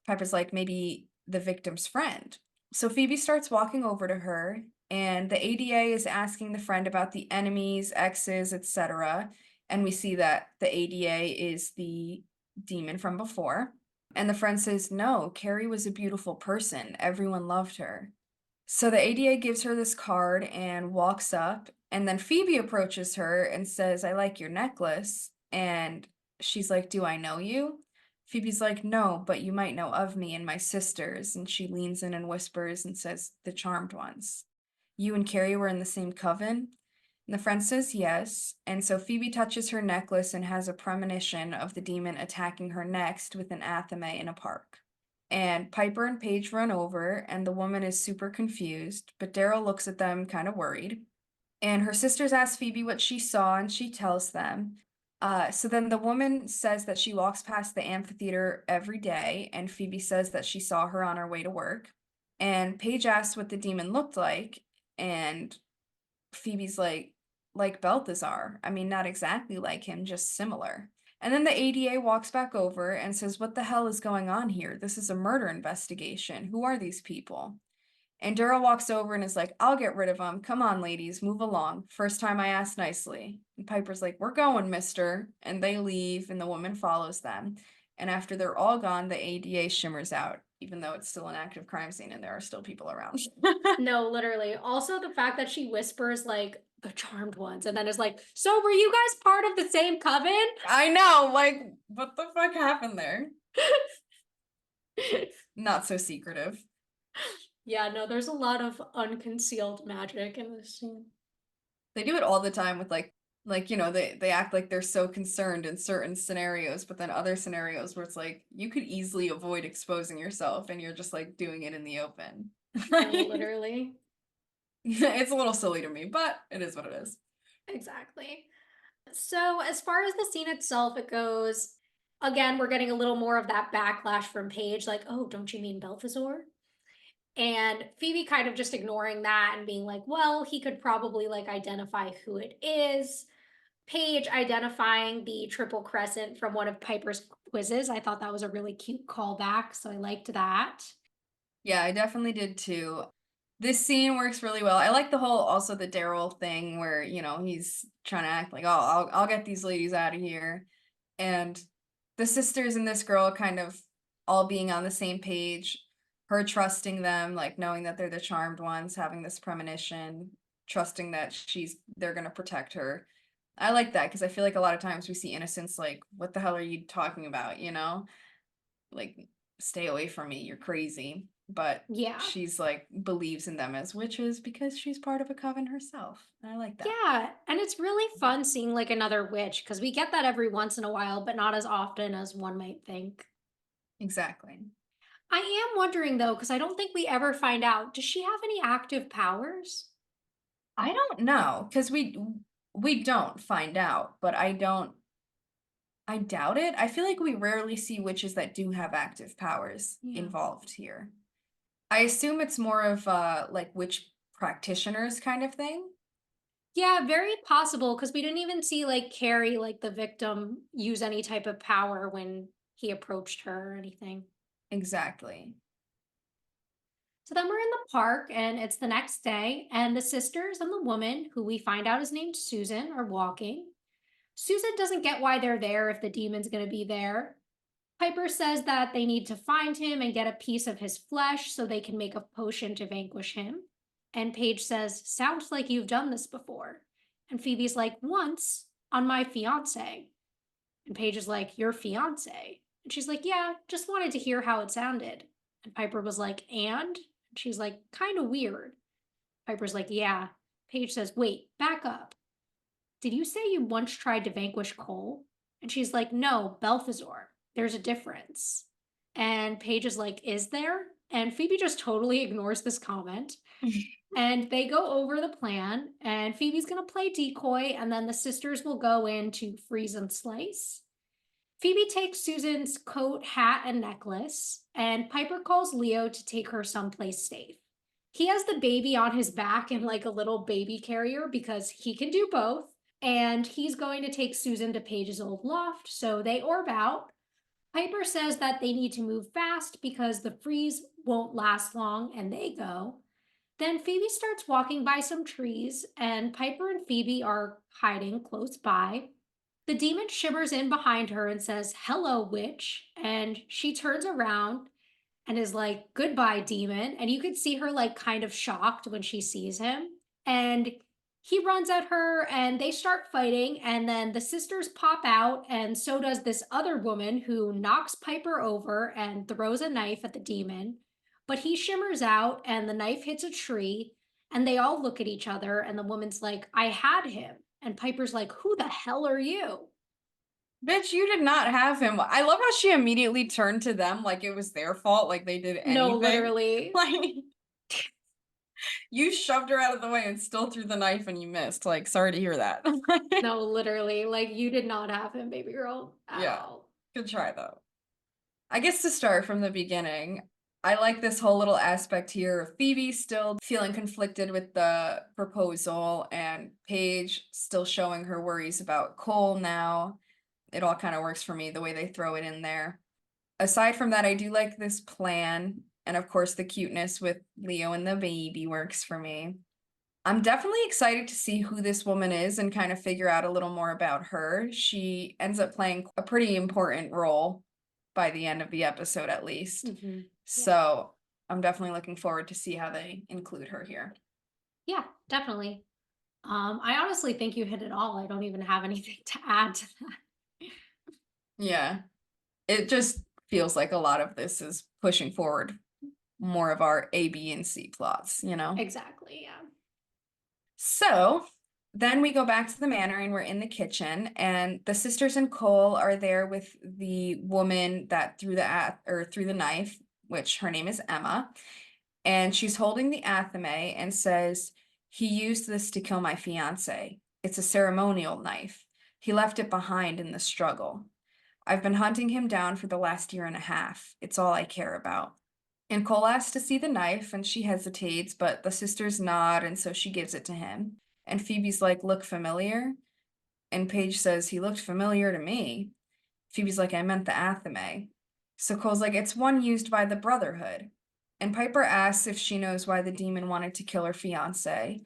Piper's like, maybe the victim's friend. So Phoebe starts walking over to her, and the ADA is asking the friend about the enemies, exes, etc. And we see that the ADA is the demon from before. And the friend says, no, Carrie was a beautiful person. Everyone loved her. So the ADA gives her this card and walks up. And then Phoebe approaches her and says, I like your necklace. And she's like, do I know you? Phoebe's like, no, but you might know of me and my sisters. And she leans in and whispers and says, the charmed ones. You and Carrie were in the same coven? And the friend says yes. And so Phoebe touches her necklace and has a premonition of the demon attacking her next with an athame in a park. And Piper and Paige run over, and the woman is super confused, but Daryl looks at them kind of worried. And her sisters ask Phoebe what she saw, and she tells them. So then the woman says that she walks past the amphitheater every day, and Phoebe says that she saw her on her way to work. And Paige asks what the demon looked like, and Phoebe's like Belthazar. I mean, not exactly like him, just similar. And then the ADA walks back over and says, "What the hell is going on here? This is a murder investigation. Who are these people?" And Dura walks over and is like, "I'll get rid of them. Come on, ladies, move along. First time I asked nicely." And Piper's like, "We're going, mister." And they leave, and the woman follows them. And after they're all gone, the ADA shimmers out, even though it's still an active crime scene and there are still people around. No, literally. Also, the fact that she whispers, like, the charmed ones, and then is like, so were you guys part of the same coven? I know, like, what the fuck happened there? Not so secretive. Yeah, no, there's a lot of unconcealed magic in this scene. They do it all the time with they act like they're so concerned in certain scenarios, but then other scenarios where it's like you could easily avoid exposing yourself and you're just like doing it in the open. No, literally. It's a little silly to me, but it is what it is. Exactly. So, as far as the scene itself, it goes, again, we're getting a little more of that backlash from Paige, like, oh, don't you mean Belthazor? And Phoebe kind of just ignoring that and being like, well, he could probably like identify who it is. Paige identifying the Triple Crescent from one of Piper's quizzes. I thought that was a really cute callback, so I liked that. Yeah, I definitely did too. This scene works really well. I like the whole also the Daryl thing where, he's trying to act like, "Oh, I'll get these ladies out of here." And the sisters and this girl kind of all being on the same page, her trusting them, like knowing that they're the charmed ones, having this premonition, trusting that they're going to protect her. I like that because I feel like a lot of times we see innocents like, "What the hell are you talking about?" Like, "Stay away from me, you're crazy." But Yeah. she's like believes in them as witches because she's part of a coven herself. And I like that. Yeah, and it's really fun seeing like another witch because we get that every once in a while, but not as often as one might think. Exactly. I am wondering though, because I don't think we ever find out, does she have any active powers? I don't know because we don't find out, but I doubt it. I feel like we rarely see witches that do have active powers Yeah. involved here. I assume it's more of like witch practitioners kind of thing. Yeah, very possible because we didn't even see like Carrie, like the victim, use any type of power when he approached her or anything. Exactly. So then we're in the park and it's the next day, and the sisters and the woman, who we find out is named Susan, are walking. Susan doesn't get why they're there if the demon's going to be there. Piper says that they need to find him and get a piece of his flesh so they can make a potion to vanquish him. And Paige says, sounds like you've done this before. And Phoebe's like, once on my fiance. And Paige is like, your fiance? And she's like, yeah, just wanted to hear how it sounded. And Piper was like, and she's like, kind of weird. Piper's like, yeah. Paige says, wait, back up. Did you say you once tried to vanquish Cole? And she's like, no, Belthazor. There's a difference. And Paige is like, is there? And Phoebe just totally ignores this comment. And they go over the plan, and Phoebe's going to play decoy, and then the sisters will go in to freeze and slice. Phoebe takes Susan's coat, hat, and necklace, and Piper calls Leo to take her someplace safe. He has the baby on his back in like a little baby carrier because he can do both, and he's going to take Susan to Paige's old loft, so they orb out. Piper says that they need to move fast because the freeze won't last long, and they go. Then Phoebe starts walking by some trees, and Piper and Phoebe are hiding close by. The demon shimmers in behind her and says, hello, witch. And she turns around and is like, goodbye, demon. And you can see her like kind of shocked when she sees him. And he runs at her and they start fighting. And then the sisters pop out, and so does this other woman who knocks Piper over and throws a knife at the demon. But he shimmers out and the knife hits a tree, and they all look at each other. And the woman's like, I had him. And Piper's like, who the hell are you? Bitch, you did not have him. I love how she immediately turned to them like it was their fault, like they did anything. No, literally. Like, You shoved her out of the way and still threw the knife and you missed. Like, sorry to hear that. No, literally, like, you did not have him, baby girl, at Yeah. all. Good try though. I guess to start from the beginning, I like this whole little aspect here of Phoebe still feeling conflicted with the proposal and Paige still showing her worries about Cole now. It all kind of works for me the way they throw it in there. Aside from that, I do like this plan. And of course, the cuteness with Leo and the baby works for me. I'm definitely excited to see who this woman is and kind of figure out a little more about her. She ends up playing a pretty important role by the end of the episode, at least. Mhm. So I'm definitely looking forward to see how they include her here. Yeah, definitely. I honestly think you hit it all. I don't even have anything to add to that. Yeah, it just feels like a lot of this is pushing forward more of our A, B, and C plots, you know? Exactly, yeah. So then we go back to the manor and we're in the kitchen, and the sisters and Cole are there with the woman that threw the knife, which her name is Emma, and she's holding the athame and says, "He used this to kill my fiance. It's a ceremonial knife. He left it behind in the struggle. I've been hunting him down for the last year and a half. It's all I care about." And Cole asks to see the knife, and she hesitates, but the sisters nod, and so she gives it to him. And Phoebe's like, "Look familiar?" And Paige says, "He looked familiar to me." Phoebe's like, "I meant the athame." So Cole's like, "It's one used by the Brotherhood." And Piper asks if she knows why the demon wanted to kill her fiance.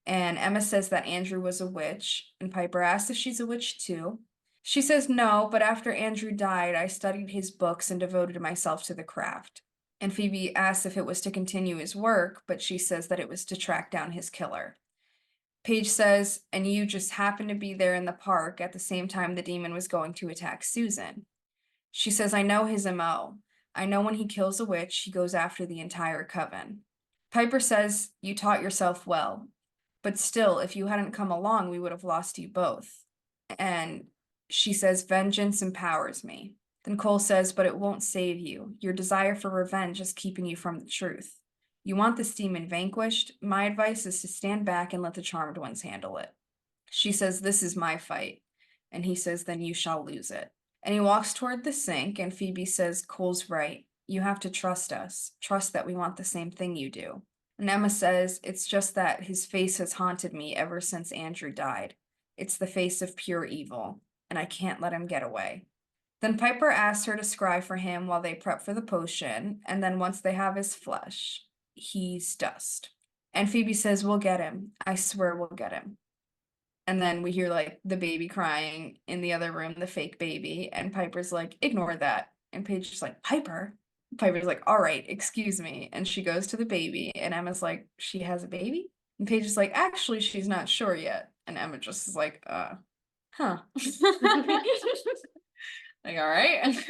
And Emma says that Andrew was a witch, and Piper asks if she's a witch too. She says no, but after Andrew died, I studied his books and devoted myself to the craft. And Phoebe asks if it was to continue his work, but she says that it was to track down his killer. Paige says, "And you just happened to be there in the park at the same time the demon was going to attack Susan." She says, "I know his MO. I know when he kills a witch, he goes after the entire coven." Piper says, "You taught yourself well. But still, if you hadn't come along, we would have lost you both." And she says, "Vengeance empowers me." Then Cole says, "But it won't save you. Your desire for revenge is keeping you from the truth. You want this demon vanquished? My advice is to stand back and let the charmed ones handle it." She says, "This is my fight." And he says, "Then you shall lose it." And he walks toward the sink, and Phoebe says, "Cole's right. You have to trust us. Trust that we want the same thing you do." And Emma says, "It's just that his face has haunted me ever since Andrew died. It's the face of pure evil, and I can't let him get away." Then Piper asks her to scry for him while they prep for the potion, and then once they have his flesh, he's dust. And Phoebe says, "We'll get him. I swear we'll get him." And then we hear like the baby crying in the other room, the fake baby, and Piper's like, "Ignore that." And Paige is like, "Piper?" Piper's like, "All right, excuse me." And she goes to the baby, and Emma's like, "She has a baby?" And Paige is like, "Actually, she's not sure yet." And Emma just is like, huh. Like, all right.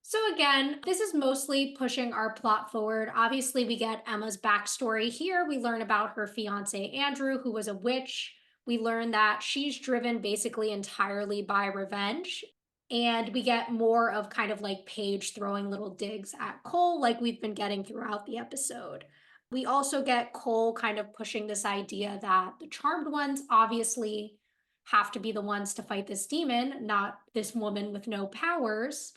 So again, this is mostly pushing our plot forward. Obviously, we get Emma's backstory here. We learn about her fiance, Andrew, who was a witch. We learn that she's driven basically entirely by revenge. And we get more of kind of like Paige throwing little digs at Cole, like we've been getting throughout the episode. We also get Cole kind of pushing this idea that the charmed ones obviously have to be the ones to fight this demon, not this woman with no powers.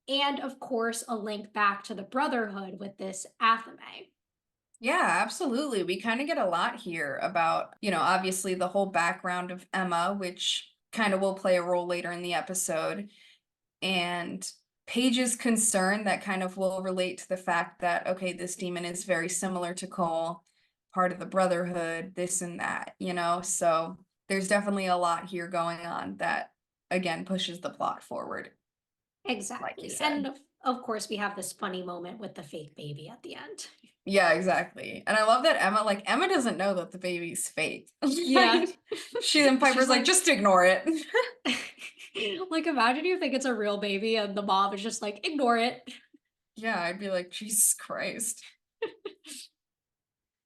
And of course, a link back to the Brotherhood with this athame. Yeah, absolutely. We kind of get a lot here about, obviously the whole background of Emma, which kind of will play a role later in the episode, and Paige's concern that kind of will relate to the fact that, okay, this demon is very similar to Cole, part of the Brotherhood, this and that, So there's definitely a lot here going on that, again, pushes the plot forward, like you Exactly. said. And of course, we have this funny moment with the fake baby at the end. Yeah, exactly. And I love that Emma doesn't know that the baby's fake. Yeah. Like, she and Piper's She's like, like, just ignore it. like, imagine you think it's a real baby and the mom is just like, ignore it. Yeah, I'd be like, Jesus Christ.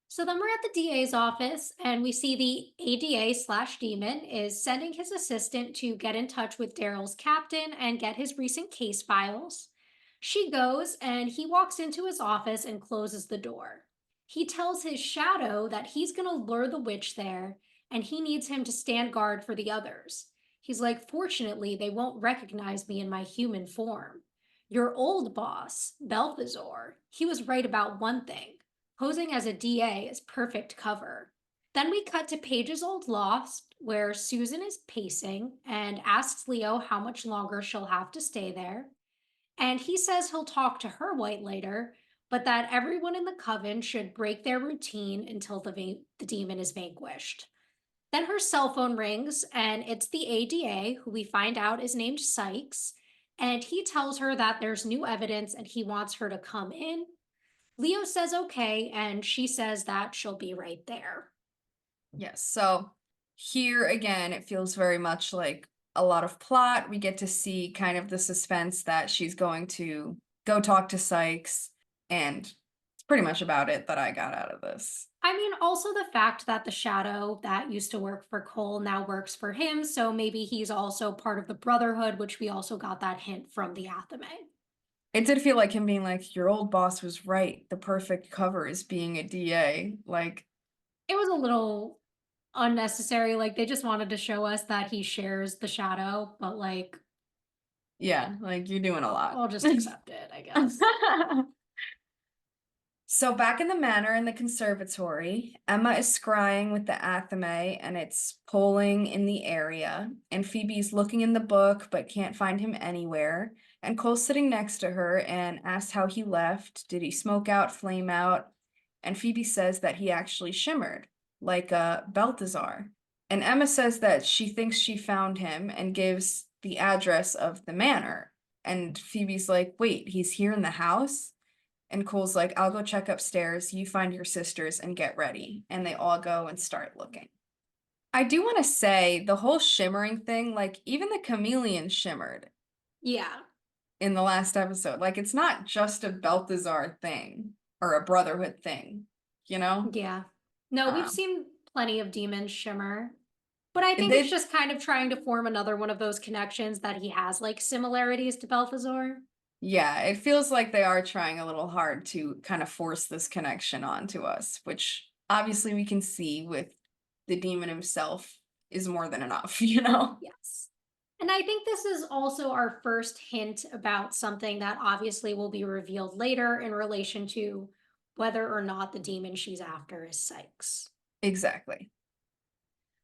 So then we're at the DA's office and we see the ADA/demon is sending his assistant to get in touch with Daryl's captain and get his recent case files. She goes and he walks into his office and closes the door. He tells his shadow that he's going to lure the witch there and he needs him to stand guard for the others. He's like, fortunately, they won't recognize me in my human form. Your old boss, Belthazor, he was right about one thing. Posing as a DA is perfect cover. Then we cut to Paige's old loft where Susan is pacing and asks Leo how much longer she'll have to stay there. And he says he'll talk to her white later, but that everyone in the coven should break their routine until the demon is vanquished. Then her cell phone rings, and it's the ADA, who we find out is named Sykes. And he tells her that there's new evidence and he wants her to come in. Leo says okay, and she says that she'll be right there. Yes. So here again, it feels very much like a lot of plot. We get to see kind of the suspense that she's going to go talk to Sykes, and it's pretty much about it that I got out of this. I mean, also the fact that the shadow that used to work for Cole now works for him, so maybe he's also part of the Brotherhood, which we also got that hint from the Athame. It did feel like him being like, your old boss was right. The perfect cover is being a DA. Like, It was a little unnecessary. Like, they just wanted to show us that he shares the shadow, but like, yeah, like you're doing a lot. I'll just accept it, I guess. So back in the manor in the conservatory, Emma is scrying with the Athame and it's polling in the area. And Phoebe's looking in the book but can't find him anywhere. And Cole's sitting next to her and asks how he left. Did he smoke out, flame out? And Phoebe says that he actually shimmered, like a Belthazor. And Emma says that she thinks she found him and gives the address of the manor. And Phoebe's like, wait, he's here in the house? And Cole's like, I'll go check upstairs, you find your sisters and get ready. And they all go and start looking. I do want to say the whole shimmering thing, like even the chameleon shimmered Yeah. in the last episode. Like it's not just a Belthazar thing or a Brotherhood thing, you know? Yeah. No, we've Um, seen plenty of demons shimmer. But I it think it's did, just kind of trying to form another one of those connections that he has like similarities to Belthazor. yeah, it feels like they are trying a little hard to kind of force this connection onto us, which obviously we can see with the demon himself is more than enough, you know? Yes. And I think this is also our first hint about something that obviously will be revealed later in relation to whether or not the demon she's after is Sykes. Exactly.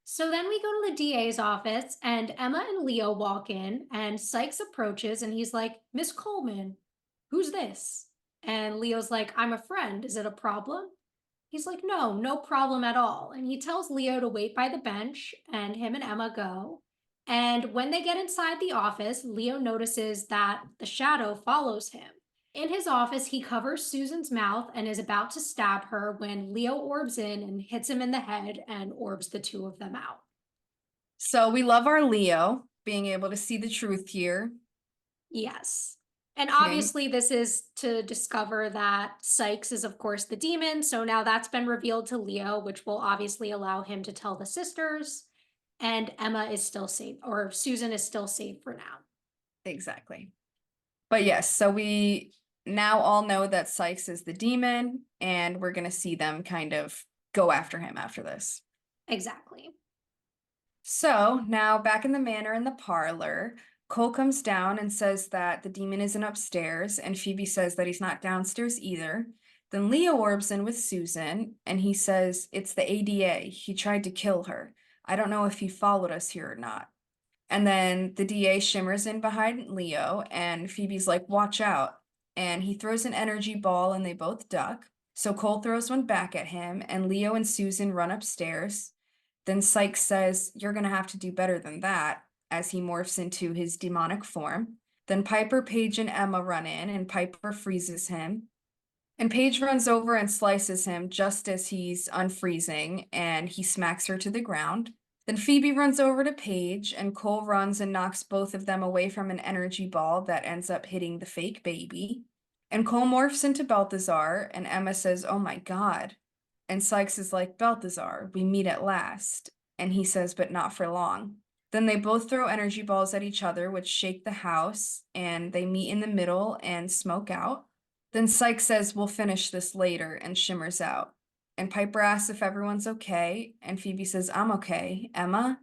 So then we go to the DA's office, and Emma and Leo walk in, and Sykes approaches and he's like, Miss Coleman, who's this? And Leo's like, I'm a friend. Is it a problem? He's like, no, no problem at all. And he tells Leo to wait by the bench, and him and Emma go. And when they get inside the office, Leo notices that the shadow follows him. In his office, he covers Susan's mouth and is about to stab her when Leo orbs in and hits him in the head and orbs the two of them out. So we love our Leo being able to see the truth here. Yes. And Hitting obviously, this is to discover that Sykes is, of course, the demon. So now that's been revealed to Leo, which will obviously allow him to tell the sisters. And Emma is still safe, or Susan is still safe for now. exactly. But yes, so we now all know that Sykes is the demon, and we're gonna see them kind of go after him after this. Exactly. So now back in the manor in the parlor, Cole comes down and says that the demon isn't upstairs, and Phoebe says that he's not downstairs either. Then Leo orbs in with Susan, and he says it's the ADA. He tried to kill her. I don't know if he followed us here or not. And then the DA shimmers in behind Leo, and Phoebe's like, watch out. And he throws an energy ball, and they both duck. So Cole throws one back at him, and Leo and Susan run upstairs. Then Sykes says, you're going to have to do better than that, as he morphs into his demonic form. Then Piper, Paige, and Emma run in, and Piper freezes him. And Paige runs over and slices him just as he's unfreezing, and he smacks her to the ground. Then Phoebe runs over to Paige, and Cole runs and knocks both of them away from an energy ball that ends up hitting the fake baby. And Cole morphs into Belthazor, and Emma says, oh my god. And Sykes is like, Belthazor, we meet at last. And he says, but not for long. Then they both throw energy balls at each other, which shake the house, and they meet in the middle and smoke out. Then Sykes says, "We'll finish this later," and shimmers out. And Piper asks if everyone's okay, and Phoebe says, "I'm okay. Emma?"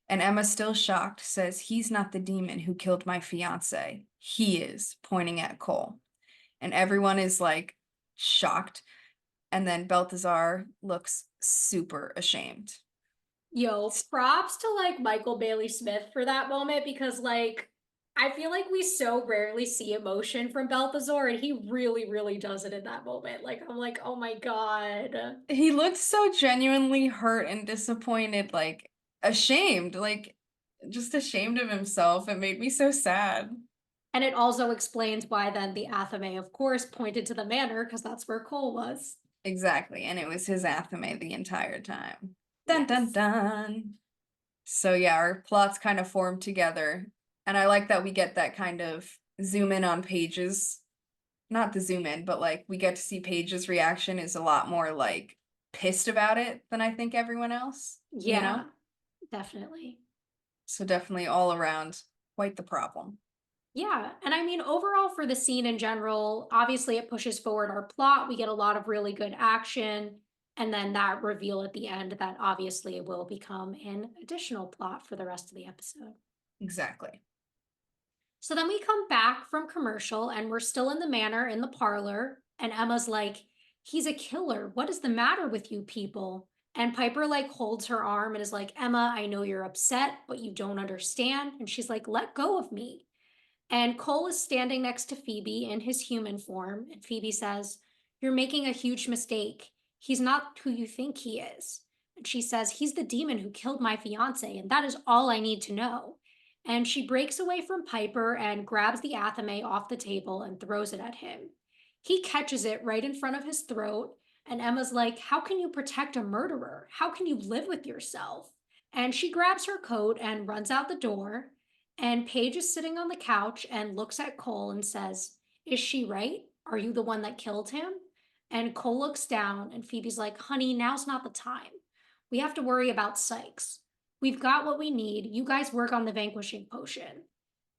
And Emma, still shocked, says, "He's not the demon who killed my fiance. He is," pointing at Cole. And everyone is like shocked. And then Belthazar looks super ashamed. Yo, props to like Michael Bailey Smith for that moment because like I feel like we so rarely see emotion from Balthazar and he really, really does it in that moment. Like I'm like, oh my God. He looked so genuinely hurt and disappointed, like ashamed, like just ashamed of himself. It made me so sad. And it also explains why then the Athame, of course, pointed to the manor because that's where Cole was. Exactly. And it was his Athame the entire time. Dun dun Yes. dun. So yeah, our plots kind of form together. And I like that we get that kind of zoom in on Paige's, not the zoom in, but like we get to see Paige's reaction is a lot more like pissed about it than I think everyone else, you know? Yeah, definitely. So definitely all around quite the problem. Yeah, and I mean, overall, for the scene in general, obviously it pushes forward our plot. We get a lot of really good action, and then that reveal at the end that obviously will become an additional plot for the rest of the episode. Exactly. So then we come back from commercial, and we're still in the manor in the parlor, and Emma's like, "He's a killer. What is the matter with you people?" And Piper like holds her arm and is like, "Emma, I know you're upset, but you don't understand." And she's like, "Let go of me." And Cole is standing next to Phoebe in his human form. And Phoebe says, "You're making a huge mistake. He's not who you think he is." And she says, "He's the demon who killed my fiance, and that is all I need to know." And she breaks away from Piper and grabs the athame off the table and throws it at him. He catches it right in front of his throat. And Emma's like, "How can you protect a murderer? How can you live with yourself?" And she grabs her coat and runs out the door. And Paige is sitting on the couch and looks at Cole and says, "Is she right? Are you the one that killed him?" And Cole looks down and Phoebe's like, "Honey, now's not the time. We have to worry about Sykes. We've got what we need. You guys work on the vanquishing potion."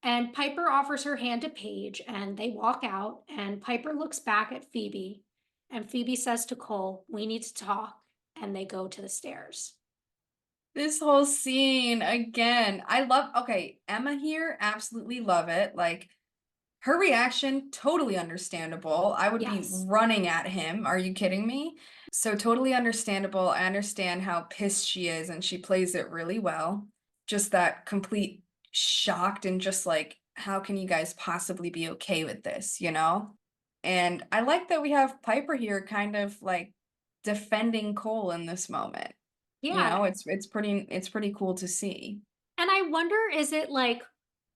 And Piper offers her hand to Paige and they walk out. And Piper looks back at Phoebe and Phoebe says to Cole, "We need to talk." And they go to the stairs. This whole scene again. I love, okay, Emma here, absolutely love it. Like her reaction, totally understandable. I would be Yes. running at him. Are you kidding me? So totally understandable. I understand how pissed she is, and she plays it really well. Just that complete shocked and just like, how can you guys possibly be okay with this, you know? And I like that we have Piper here kind of like defending Cole in this moment. You Yeah. know, it's pretty cool to see. And I wonder, is it like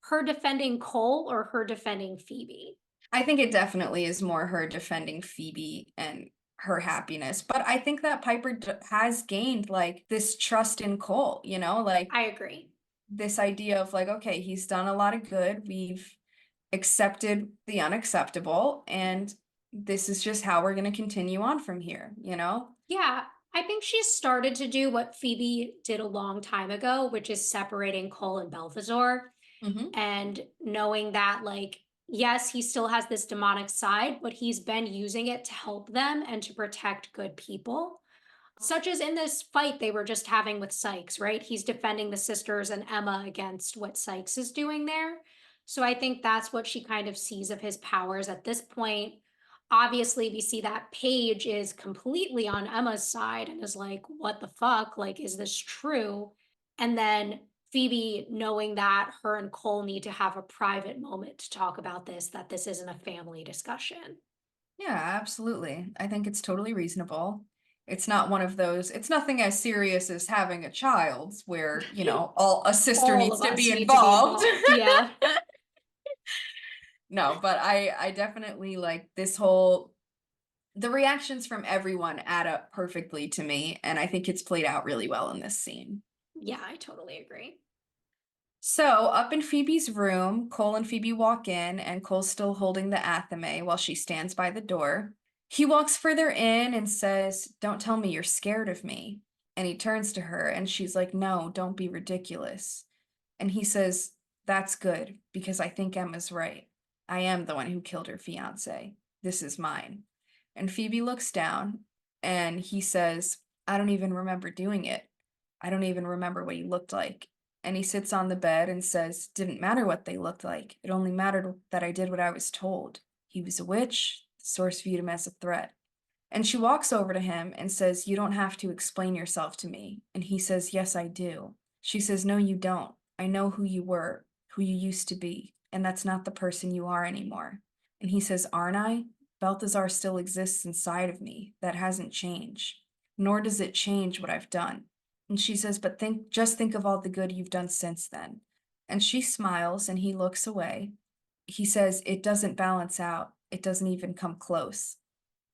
her defending Cole or her defending Phoebe? I think it definitely is more her defending Phoebe and her happiness. But I think that Piper has gained like this trust in Cole, you know, like I agree. this idea of like, okay, he's done a lot of good. We've accepted the unacceptable, and this is just how we're going to continue on from here, you know? Yeah, I think she's started to do what Phoebe did a long time ago, which is separating Cole and Belthazor Hmm. and knowing that, like, yes, he still has this demonic side, but he's been using it to help them and to protect good people. Such as in this fight they were just having with Sykes, right? He's defending the sisters and Emma against what Sykes is doing there. So I think that's what she kind of sees of his powers at this point. Obviously, we see that Paige is completely on Emma's side and is like, "What the fuck? Like, is this true?" And then Phoebe, knowing that her and Cole need to have a private moment to talk about this, that this isn't a family discussion. Yeah, absolutely. I think it's totally reasonable. It's not one of those, it's nothing as serious as having a child where, you know, all a sister All needs of to us be need to be involved. involved. Yeah. No, but I definitely like this whole the reactions from everyone add up perfectly to me, and I think it's played out really well in this scene. Yeah, I totally agree. So, up in Phoebe's room, Cole and Phoebe walk in, and Cole's still holding the athame while she stands by the door. He walks further in and says, "Don't tell me you're scared of me." And he turns to her, and she's like, "No, don't be ridiculous." And he says, "That's good, because I think Emma's right. I am the one who killed her fiance." This is mine. And Phoebe looks down and he says, I don't even remember doing it. I don't even remember what he looked like. And he sits on the bed and says, didn't matter what they looked like. It only mattered that I did what I was told. He was a witch. The source viewed him as a threat. And she walks over to him and says, you don't have to explain yourself to me. And he says, yes, I do. She says, no, you don't. I know who you were, who you used to be, and that's not the person you are anymore. And he says, aren't I? Belthazor still exists inside of me. That hasn't changed. Nor does it change what I've done. And she says, but just think of all the good you've done since then. And she smiles and he looks away. He says, it doesn't balance out. It doesn't even come close.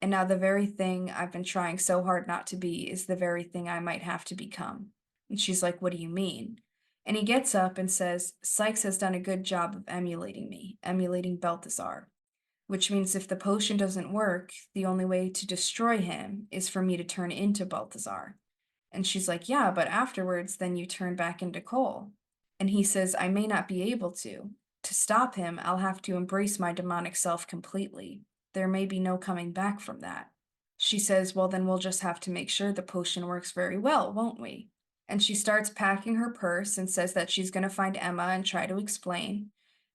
And now the very thing I've been trying so hard not to be is the very thing I might have to become. And she's like, what do you mean? And he gets up and says, Sykes has done a good job of emulating me, emulating Belthazor. Which means if the potion doesn't work, the only way to destroy him is for me to turn into Belthazor. And she's like, yeah, but afterwards, then you turn back into Cole. And he says, I may not be able to. To stop him, I'll have to embrace my demonic self completely. There may be no coming back from that. She says, well, then we'll just have to make sure the potion works very well, won't we? And she starts packing her purse and says that she's going to find Emma and try to explain.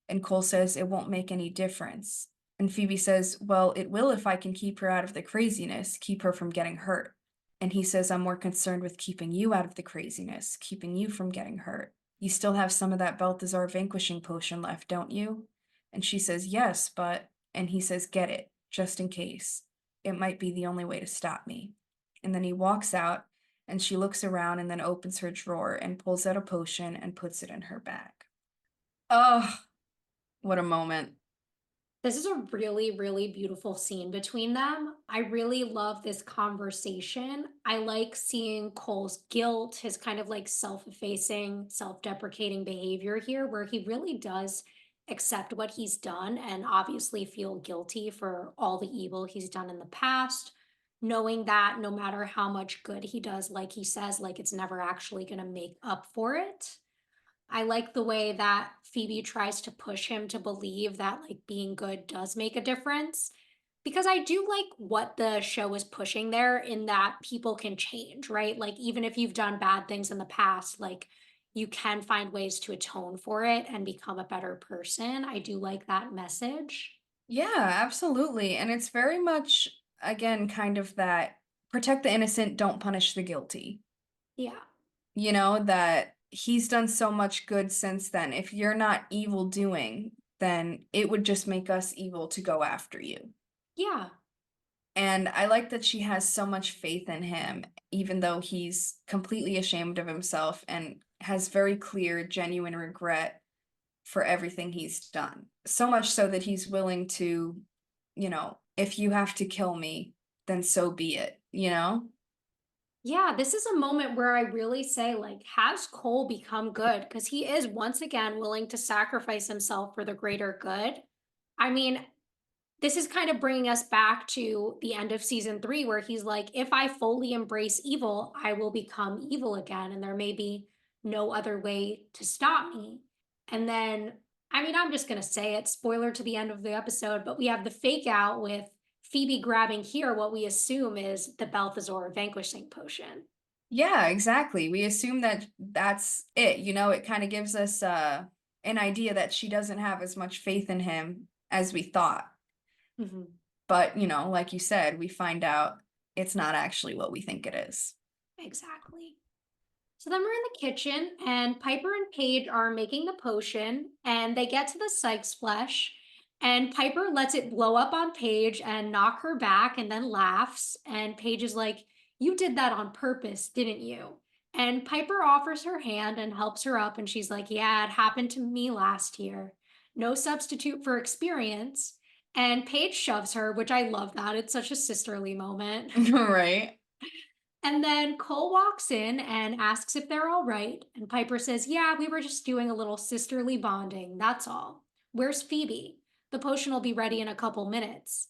And Cole says it won't make any difference. And Phoebe says, well, it will if I can keep her out of the craziness, keep her from getting hurt. And he says, I'm more concerned with keeping you out of the craziness, keeping you from getting hurt. You still have some of that Belthazor vanquishing potion left, don't you? And she says, yes, but... And he says, get it, just in case. It might be the only way to stop me. And then he walks out, and she looks around and then opens her drawer and pulls out a potion and puts it in her bag. Oh, what a moment. This is a really, really beautiful scene between them. I really love this conversation. I like seeing Cole's guilt, his kind of like self effacing, self deprecating behavior here, where he really does accept what he's done and obviously feel guilty for all the evil he's done in the past. Knowing that no matter how much good he does, like he says, like it's never actually going to make up for it. I like the way that Phoebe tries to push him to believe that like being good does make a difference. Because I do like what the show is pushing there in that people can change, right? Like, even if you've done bad things in the past, like, you can find ways to atone for it and become a better person. I do like that message. Yeah, absolutely. And it's very much, again, kind of that protect the innocent, don't punish the guilty. Yeah. You know, that he's done so much good since then. If you're not evil doing, then it would just make us evil to go after you. Yeah. And I like that she has so much faith in him, even though he's completely ashamed of himself and has very clear, genuine regret for everything he's done. So much so that he's willing to, if you have to kill me, then so be it, you know? Yeah, this is a moment where I really say, like, has Cole become good? Because he is once again willing to sacrifice himself for the greater good. I mean, this is kind of bringing us back to the end of season 3, where he's like, if I fully embrace evil, I will become evil again, and there may be no other way to stop me. And then, I mean, I'm just going to say it, spoiler to the end of the episode, but we have the fake out with Phoebe grabbing here what we assume is the Belthazor vanquishing potion. Yeah, exactly. We assume that that's it, it kind of gives us an idea that she doesn't have as much faith in him as we thought. Mhm. But, like you said, we find out it's not actually what we think it is. Exactly. So then we're in the kitchen, and Piper and Paige are making the potion, and they get to the Sykes flesh, and Piper lets it blow up on Paige and knock her back, and then laughs. And Paige is like, "You did that on purpose, didn't you?" And Piper offers her hand and helps her up, and she's like, "Yeah, it happened to me last year. No substitute for experience." And Paige shoves her, which I love that. It's such a sisterly moment. Right. And then Cole walks in and asks if they're all right. And Piper says, yeah, we were just doing a little sisterly bonding. That's all. Where's Phoebe? The potion will be ready in a couple minutes.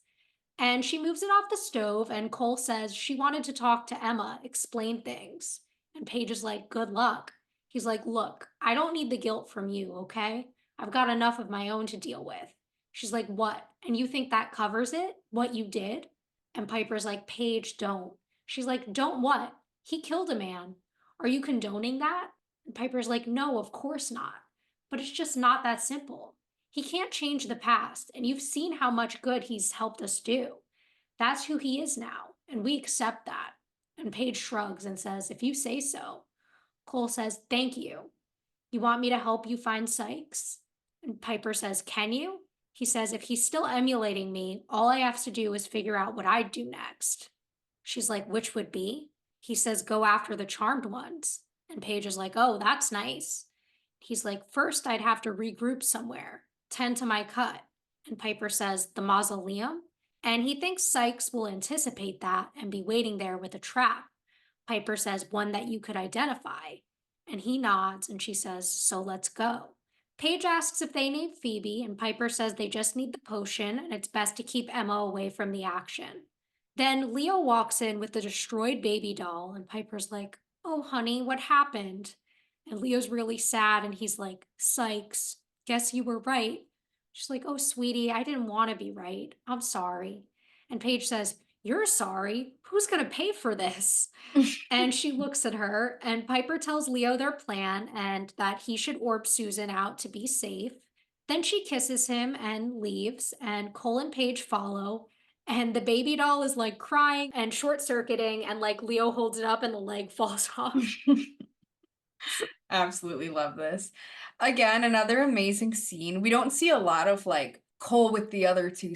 And she moves it off the stove. And Cole says she wanted to talk to Emma, explain things. And Paige is like, good luck. He's like, look, I don't need the guilt from you, okay? I've got enough of my own to deal with. She's like, what? And you think that covers it? What you did? And Piper's like, Paige, don't. She's like, don't what? He killed a man. Are you condoning that? And Piper's like, no, of course not. But it's just not that simple. He can't change the past, and you've seen how much good he's helped us do. That's who he is now, and we accept that. And Paige shrugs and says, if you say so. Cole says, thank you. You want me to help you find Sykes? And Piper says, can you? He says, if he's still emulating me, all I have to do is figure out what I'd do next. She's like, which would be? He says, go after the charmed ones. And Paige is like, oh, that's nice. He's like, first I'd have to regroup somewhere, tend to my cut. And Piper says, the mausoleum? And he thinks Sykes will anticipate that and be waiting there with a trap. Piper says, one that you could identify. And he nods and she says, so let's go. Paige asks if they need Phoebe, and Piper says they just need the potion and it's best to keep Emma away from the action. Then Leo walks in with the destroyed baby doll, and Piper's like, oh, honey, what happened? And Leo's really sad, and he's like, Sykes, guess you were right. She's like, oh, sweetie, I didn't want to be right. I'm sorry. And Paige says, you're sorry? Who's going to pay for this? And she looks at her, and Piper tells Leo their plan and that he should orb Susan out to be safe. Then she kisses him and leaves, and Cole and Paige follow. And the baby doll is like crying and short circuiting, and like Leo holds it up and the leg falls off. Absolutely love this. Again, another amazing scene. We don't see a lot of like Cole with the other two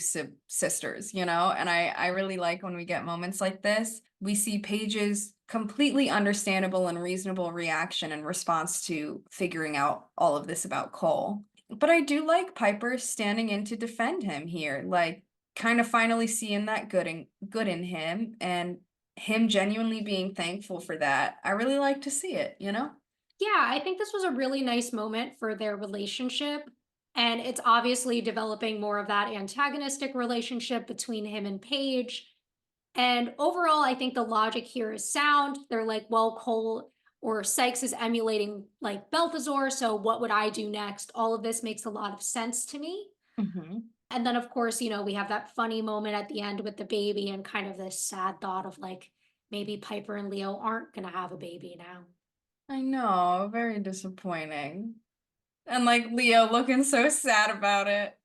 sisters, you know, and I really like when we get moments like this. We see Paige's completely understandable and reasonable reaction in response to figuring out all of this about Cole. But I do like Piper standing in to defend him here, like kind of finally seeing that good in him and him genuinely being thankful for that. I really like to see it, you know? Yeah, I think this was a really nice moment for their relationship. And it's obviously developing more of that antagonistic relationship between him and Paige. And overall, I think the logic here is sound. They're like, well, Cole or Sykes is emulating like Belthazor, so what would I do next? All of this makes a lot of sense to me. Mm-hmm. And then, of course, we have that funny moment at the end with the baby and kind of this sad thought of like, maybe Piper and Leo aren't going to have a baby now. I know, very disappointing. And like Leo looking so sad about it.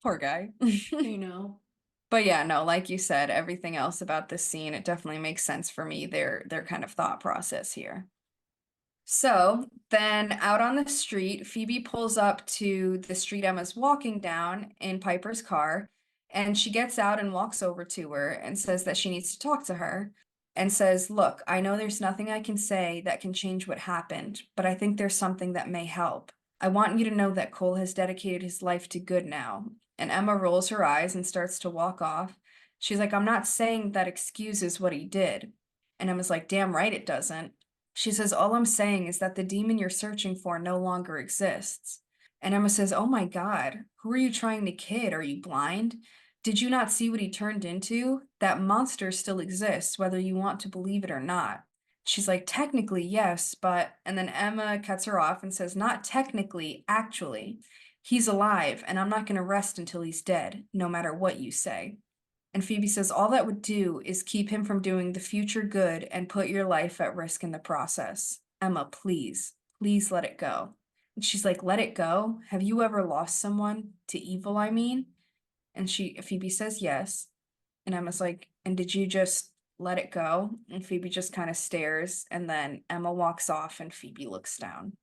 Poor guy. You know? But yeah, no, like you said, everything else about this scene, it definitely makes sense for me, their kind of thought process here. So then out on the street, Phoebe pulls up to the street Emma's walking down in Piper's car, and she gets out and walks over to her and says that she needs to talk to her and says, look, I know there's nothing I can say that can change what happened, but I think there's something that may help. I want you to know that Cole has dedicated his life to good now. And Emma rolls her eyes and starts to walk off. She's like, I'm not saying that excuses what he did. And Emma's like, damn right it doesn't. She says, all I'm saying is that the demon you're searching for no longer exists. And Emma says, oh my God, who are you trying to kid? Are you blind? Did you not see what he turned into? That monster still exists, whether you want to believe it or not. She's like, technically, yes, but... And then Emma cuts her off and says, not technically, actually. He's alive, and I'm not going to rest until he's dead, no matter what you say. And Phoebe says, all that would do is keep him from doing the future good and put your life at risk in the process. Emma, please, please let it go. And she's like, let it go? Have you ever lost someone? To evil, I mean? And Phoebe says yes. And Emma's like, and did you just let it go? And Phoebe just kind of stares, and then Emma walks off and Phoebe looks down.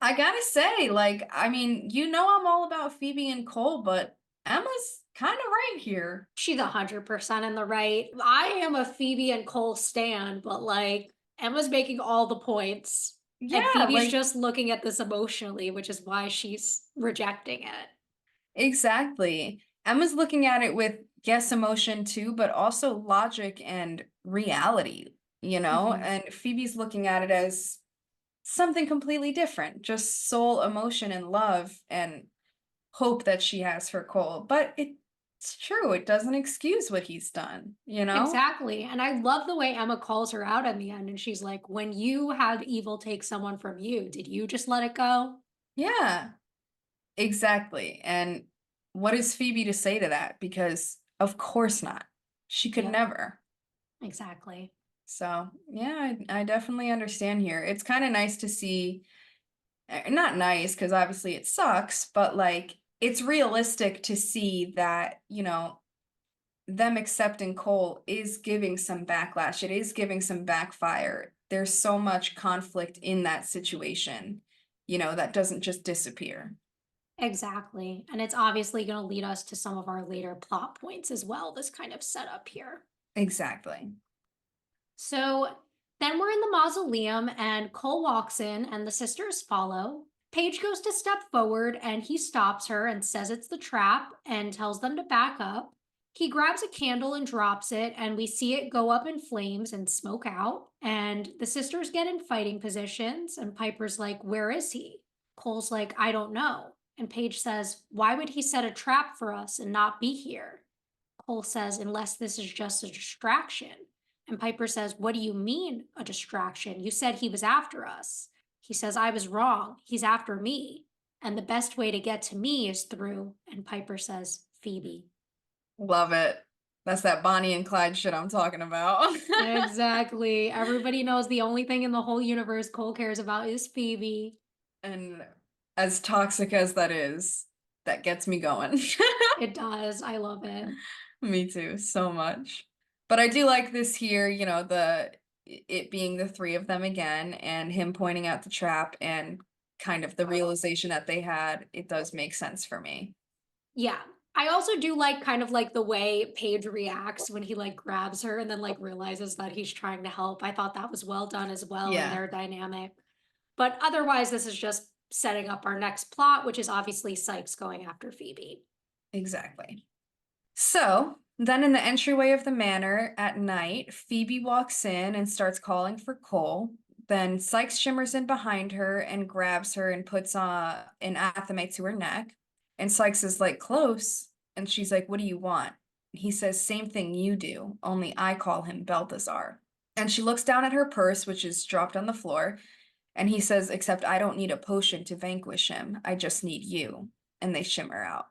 I gotta say, like, I mean, you know I'm all about Phoebe and Cole, but Emma's kind of right here. She's 100% in the right. I am a Phoebe and Cole stan, but like Emma's making all the points. Yeah, And Phoebe's like, just looking at this emotionally, which is why she's rejecting it. exactly. Emma's looking at it with, yes, emotion too, but also logic and reality, you know? Mhm. And Phoebe's looking at it as something completely different, just soul emotion and love and hope that she has for Cole. But it's true, it doesn't excuse what he's done, you know? Exactly. And I love the way Emma calls her out in the end. And she's like, when you had evil take someone from you, did you just let it go? Yeah, exactly. And what is Phoebe to say to that? Because of course not. She could Yep. never. Exactly. So, yeah, I definitely understand here. It's kind of nice to see, not nice because obviously it sucks, but like it's realistic to see that, them accepting Cole is giving some backlash. It is giving some backfire. There's so much conflict in that situation, that doesn't just disappear. Exactly. And it's obviously going to lead us to some of our later plot points as well, this kind of setup here. Exactly. So then we're in the mausoleum, and Cole walks in, and the sisters follow. Paige goes to step forward, and he stops her and says it's the trap and tells them to back up. He grabs a candle and drops it, and we see it go up in flames and smoke out. And the sisters get in fighting positions, and Piper's like, "Where is he?" Cole's like, "I don't know." And Paige says, "Why would he set a trap for us and not be here?" Cole says, "Unless this is just a distraction." And Piper says, "What do you mean, a distraction? You said he was after us." He says, "I was wrong. He's after me. And the best way to get to me is through." And Piper says, "Phoebe." Love it. That's that Bonnie and Clyde shit I'm talking about. Exactly. Everybody knows the only thing in the whole universe Cole cares about is Phoebe. And as toxic as that is, that gets me going. It does. I love it. Me too, so much. But I do like this here, it being the three of them again and him pointing out the trap and kind of the realization that they had. It does make sense for me. Yeah. I also do like kind of like the way Paige reacts when he like grabs her and then like realizes that he's trying to help. I thought that was well done as well in Yeah, their dynamic. But otherwise, this is just setting up our next plot, which is obviously Sykes going after Phoebe. exactly. So then in the entryway of the manor at night, Phoebe walks in and starts calling for Cole. Then Sykes shimmers in behind her and grabs her and puts an athame to her neck. And Sykes is like, "Close." And she's like, "What do you want?" He says, "Same thing you do, only I call him Belthazor." And she looks down at her purse, which is dropped on the floor. And he says, "Except I don't need a potion to vanquish him. I just need you." And they shimmer out.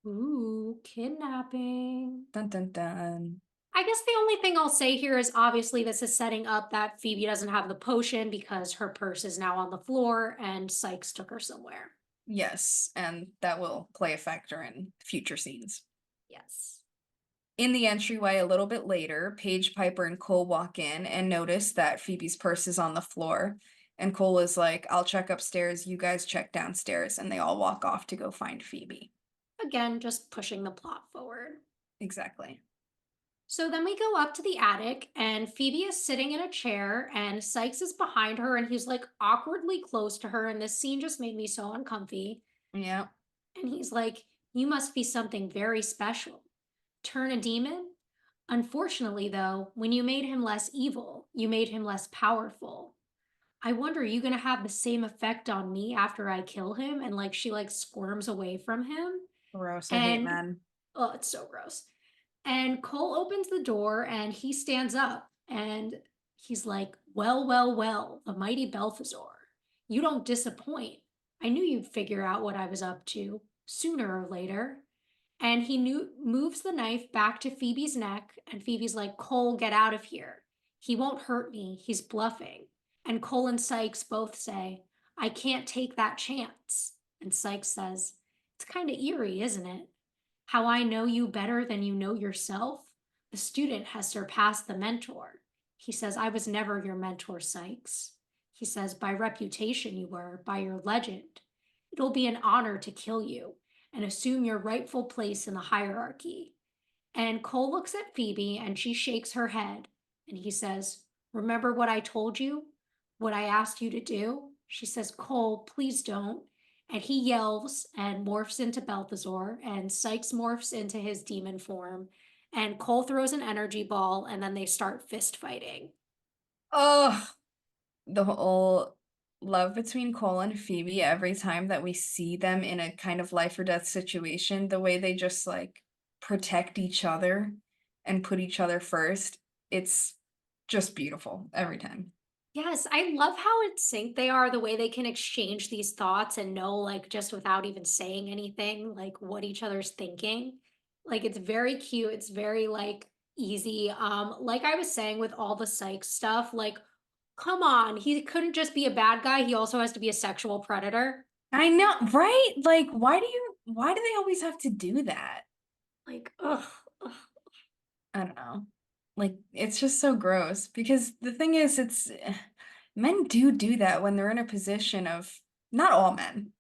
Ooh, kidnapping. Dun dun dun. I guess the only thing I'll say here is obviously this is setting up that Phoebe doesn't have the potion because her purse is now on the floor and Sykes took her somewhere. Yes, and that will play a factor in future scenes. Yes. In the entryway a little bit later, Paige, Piper, and Cole walk in and notice that Phoebe's purse is on the floor. And Cole is like, "I'll check upstairs, you guys check downstairs." And they all walk off to go find Phoebe. Again, just pushing the plot forward. Exactly. So then we go up to the attic, and Phoebe is sitting in a chair, and Sykes is behind her, and he's like awkwardly close to her. And this scene just made me so uncomfy. Yeah. And he's like, "You must be something very special. Turn a demon?" Unfortunately, though, when you made him less evil, you made him less powerful. I wonder, are you gonna have the same effect on me after I kill him? And like she like squirms away from him. Gross. I hate And men. oh, it's so gross. And Cole opens the door and he stands up and he's like, "Well, well, well, the mighty Belthazor. You don't disappoint. I knew you'd figure out what I was up to sooner or later." And moves the knife back to Phoebe's neck, and Phoebe's like, "Cole, get out of here. He won't hurt me. He's bluffing." And Cole and Sykes both say, "I can't take that chance." And Sykes says, "It's kind of eerie, isn't it? How I know you better than you know yourself. The student has surpassed the mentor." He says, "I was never your mentor, Sykes." He says, "By reputation you were, by your legend. It'll be an honor to kill you and assume your rightful place in the hierarchy." And Cole looks at Phoebe and she shakes her head. And he says, "Remember what I told you? What I asked you to do?" She says, "Cole, please don't." And he yells and morphs into Belthazor, and Sykes morphs into his demon form. And Cole throws an energy ball, and then they start fist fighting. Oh, the whole love between Cole and Phoebe, every time that we see them in a kind of life or death situation, the way they just like protect each other and put each other first, it's just beautiful every time. Yes, I love how in sync they are, the way they can exchange these thoughts and know, like, just without even saying anything, like, what each other's thinking. Like, it's very cute. It's very, like, easy. Like I was saying with all the psych stuff, like, come on, he couldn't just be a bad guy. He also has to be a sexual predator. I know, right? Like, why do they always have to do that? Like, ugh, ugh. I don't know. Like, it's just so gross because the thing is, men do that when they're in a position of, not all men,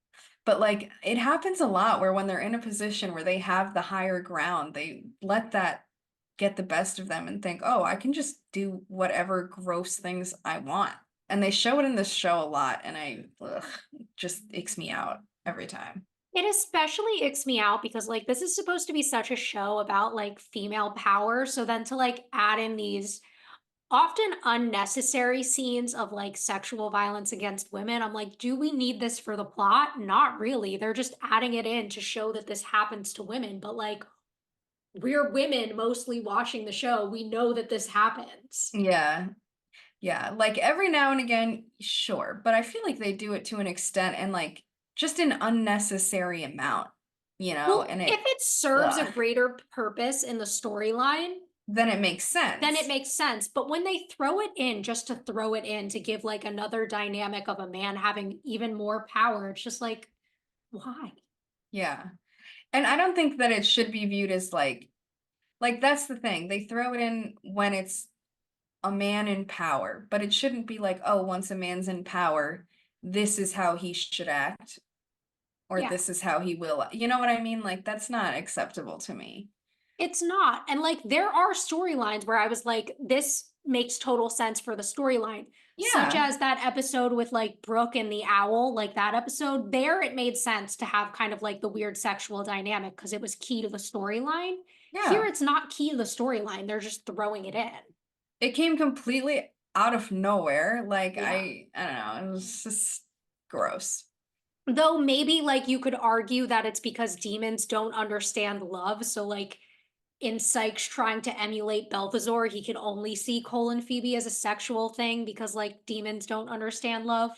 but like it happens a lot where when they're in a position where they have the higher ground, they let that get the best of them and think, oh, I can just do whatever gross things I want. And they show it in this show a lot, and it just icks me out every time. It especially icks me out because, like, this is supposed to be such a show about, like, female power. So then to, like, add in these often unnecessary scenes of, like, sexual violence against women, I'm like, do we need this for the plot? Not really. They're just adding it in to show that this happens to women. But, like, we're women mostly watching the show. We know that this happens. Yeah, yeah, like every now and again, sure, but I feel like they do it to an extent and like just an unnecessary amount, Well, and if it serves a ugh, greater purpose in the storyline, then it makes then it sense. makes sense. But when they throw it in just to throw it in to give like another dynamic of a man having even more power, it's just like, why? Yeah. And I don't think that it should be viewed as like that's the thing. They throw it in when it's a man in power, but it shouldn't be like, oh, once a man's in power, this is how he should act, or Yeah, this is how he will. You know what I mean? Like that's not acceptable to me. it's not. And like there are storylines where I was like, this makes total sense for the storyline, such Yeah. as that episode with like Brooke and the owl, like that episode there, it made sense to have kind of like the weird sexual dynamic because it was key to the storyline. Here, Yeah. it's not key to the storyline. They're just throwing it in. It came completely out of nowhere. Like Yeah. I don't know, it was just gross. Though maybe like you could argue that it's because demons don't understand love. So like in Psyche's trying to emulate Belthazor, he can only see Cole and Phoebe as a sexual thing because like demons don't understand love.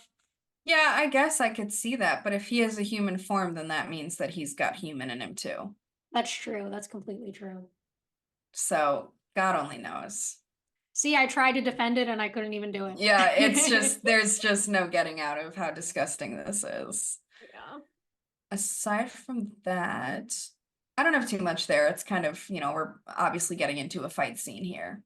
Yeah, I guess I could see that, but if he has a human form, then that means that he's got human in him too. That's true. That's completely true. So God only knows. See, I tried to defend it and I couldn't even do Yeah, it's it. just there's just no getting out of how disgusting this is. Yeah. Aside from that, I don't have too much there. It's kind of, we're obviously getting into a fight scene here.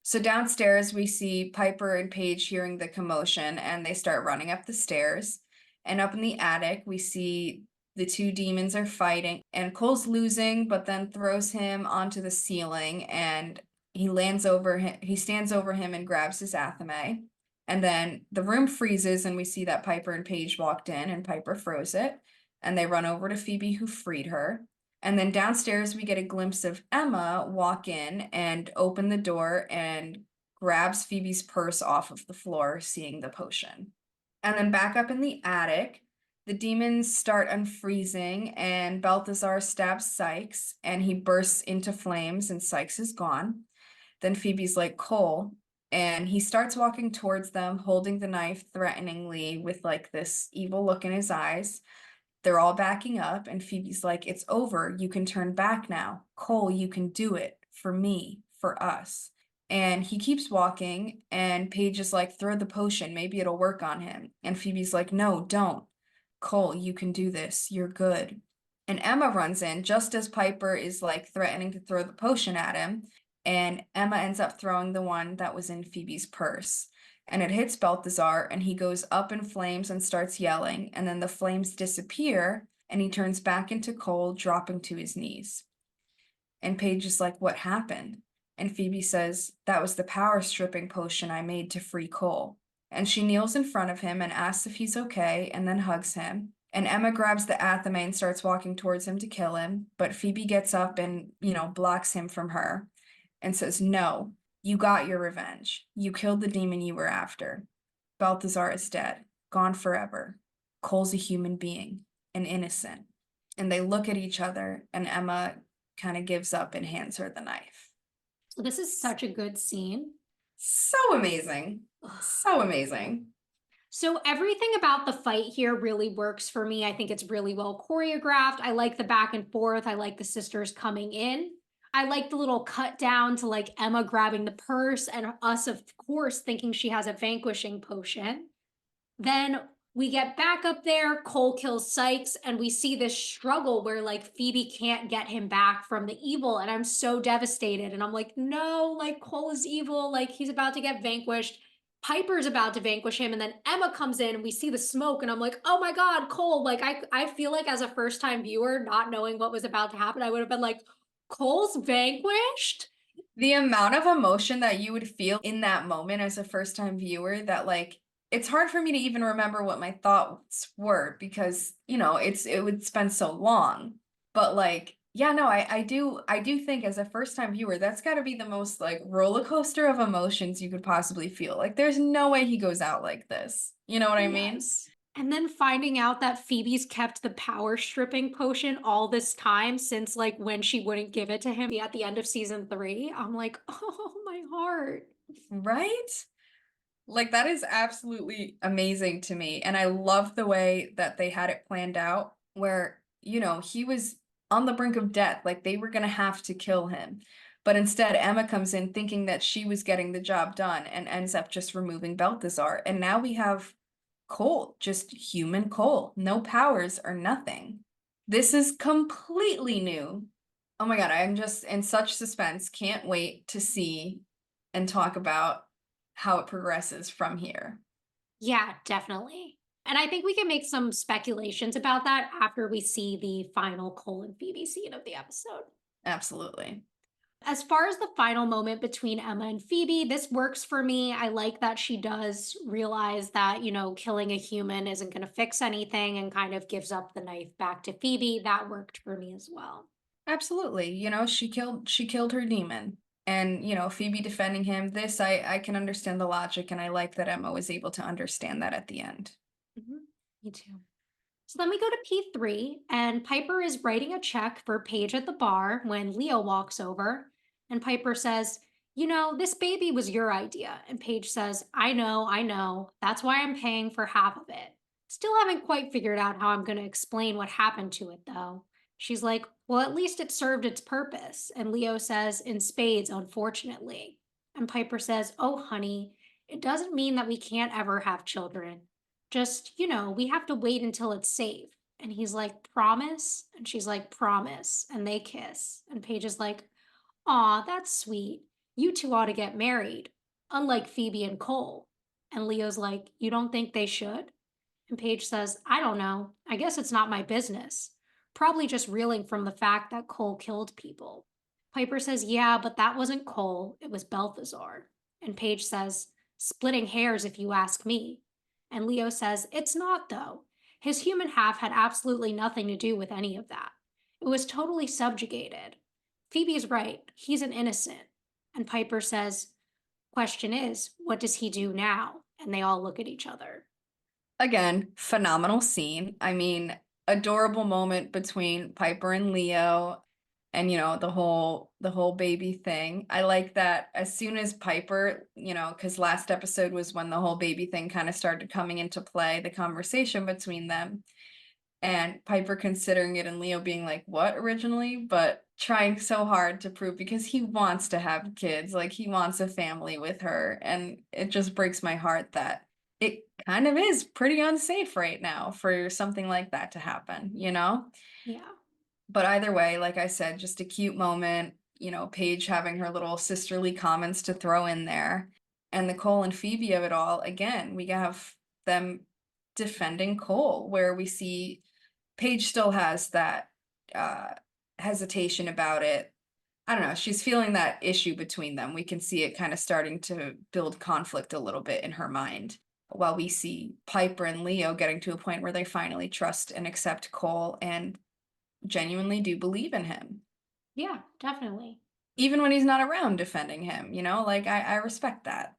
So downstairs, we see Piper and Paige hearing the commotion, and they start running up the stairs. And up in the attic, we see the two demons are fighting, and Cole's losing, but then throws him onto the ceiling, and he lands over him. He stands over him and grabs his athame. And then the room freezes, and we see that Piper and Paige walked in, and Piper froze it. And they run over to Phoebe, who freed her. And then downstairs, we get a glimpse of Emma walk in and open the door and grabs Phoebe's purse off of the floor, seeing the potion. And then back up in the attic, the demons start unfreezing, and Balthazar stabs Sykes, and he bursts into flames, and Sykes is gone. Then Phoebe's like, Cole, and he starts walking towards them, holding the knife threateningly with like this evil look in his eyes. They're all backing up, and Phoebe's like, it's over. You can turn back now. Cole, you can do it. For me, for us. And he keeps walking, and Paige is like, throw the potion. Maybe it'll work on him. And Phoebe's like, no, don't. Cole, you can do this. You're good. And Emma runs in just as Piper is like threatening to throw the potion at him. And Emma ends up throwing the one that was in Phoebe's purse. And it hits Balthazar, and he goes up in flames and starts yelling. And then the flames disappear, and he turns back into Cole, dropping to his knees. And Paige is like, what happened? And Phoebe says, that was the power stripping potion I made to free Cole. And she kneels in front of him and asks if he's okay, and then hugs him. And Emma grabs the athame and starts walking towards him to kill him. But Phoebe gets up and, blocks him from her and says, no, you got your revenge. You killed the demon you were after. Balthazar is dead, gone forever. Cole's a human being, an innocent. And they look at each other, and Emma kind of gives up and hands her the knife. So this is such a good scene. So amazing. So amazing. So everything about the fight here really works for me. I think it's really well choreographed. I like the back and forth. I like the sisters coming in. I like the little cut down to like Emma grabbing the purse and us, of course, thinking she has a vanquishing potion. Then we get back up there. Cole kills Sykes, and we see this struggle where like Phoebe can't get him back from the evil. And I'm so devastated. And I'm like, no, like Cole is evil. Like he's about to get vanquished. Piper's about to vanquish him. And then Emma comes in and we see the smoke. And I'm like, oh my God, Cole. Like, I feel like as a first time viewer, not knowing what was about to happen, I would have been like, Cole's vanquished? The amount of emotion that you would feel in that moment as a first time viewer, that like it's hard for me to even remember what my thoughts were because, you know, it would spend so long. But like, yeah, no, I do think as a first time viewer, that's got to be the most like roller coaster of emotions you could possibly feel. Like there's no way he goes out like this. You know what I mean? Yes. And then finding out that Phoebe's kept the power stripping potion all this time since like when she wouldn't give it to him at the end of season 3. I'm like, oh my heart. Right? Like that is absolutely amazing to me. And I love the way that they had it planned out where, you know, he was on the brink of death, like they were gonna have to kill him. But instead Emma comes in thinking that she was getting the job done and ends up just removing Belthazor. And now we have Cole, just human Cole, no powers or nothing. This is completely new. Oh my God, I'm just in such suspense. Can't wait to see and talk about how it progresses from here. Yeah, definitely. And I think we can make some speculations about that after we see the final Cole and Phoebe scene of the episode. Absolutely. As far as the final moment between Emma and Phoebe, this works for me. I like that she does realize that, killing a human isn't going to fix anything and kind of gives up the knife back to Phoebe. That worked for me as well. Absolutely. You know, she killed her demon. And, you know, Phoebe defending him, this I can understand the logic and I like that Emma was able to understand that at the end. Me too. So then we go to P3, and Piper is writing a check for Paige at the bar when Leo walks over. And Piper says, this baby was your idea. And Paige says, I know, I know. That's why I'm paying for half of it. Still haven't quite figured out how I'm going to explain what happened to it, though. She's like, well, at least it served its purpose. And Leo says, in spades, unfortunately. And Piper says, oh, honey, it doesn't mean that we can't ever have children. Just, we have to wait until it's safe. And he's like, promise? And she's like, promise. And they kiss. And Paige is like, aw, that's sweet. You two ought to get married, unlike Phoebe and Cole. And Leo's like, you don't think they should? And Paige says, I don't know. I guess it's not my business. Probably just reeling from the fact that Cole killed people. Piper says, yeah, but that wasn't Cole. It was Belthazor. And Paige says, splitting hairs if you ask me. And Leo says, it's not, though. His human half had absolutely nothing to do with any of that. It was totally subjugated. Phoebe's right. He's an innocent. And Piper says, question is, what does he do now? And they all look at each other. Again, phenomenal scene. I mean, adorable moment between Piper and Leo and you know the whole baby thing. I like that as soon as Piper, you know, because last episode was when the whole baby thing kind of started coming into play, the conversation between them. And Piper considering it and Leo being like, what originally? But trying so hard to prove because he wants to have kids, like he wants a family with her. And it just breaks my heart that it kind of is pretty unsafe right now for something like that to happen, you know? Yeah. But either way, like I said, just a cute moment, you know, Paige having her little sisterly comments to throw in there. And the Cole and Phoebe of it all, again, we have them defending Cole, where we see Paige still has that uh, hesitation about it. I don't know, she's feeling that issue between them. We can see it kind of starting to build conflict a little bit in her mind. While we see Piper and Leo getting to a point where they finally trust and accept Cole and genuinely do believe in him. Yeah, definitely. Even when he's not around defending him, you know, like I respect that.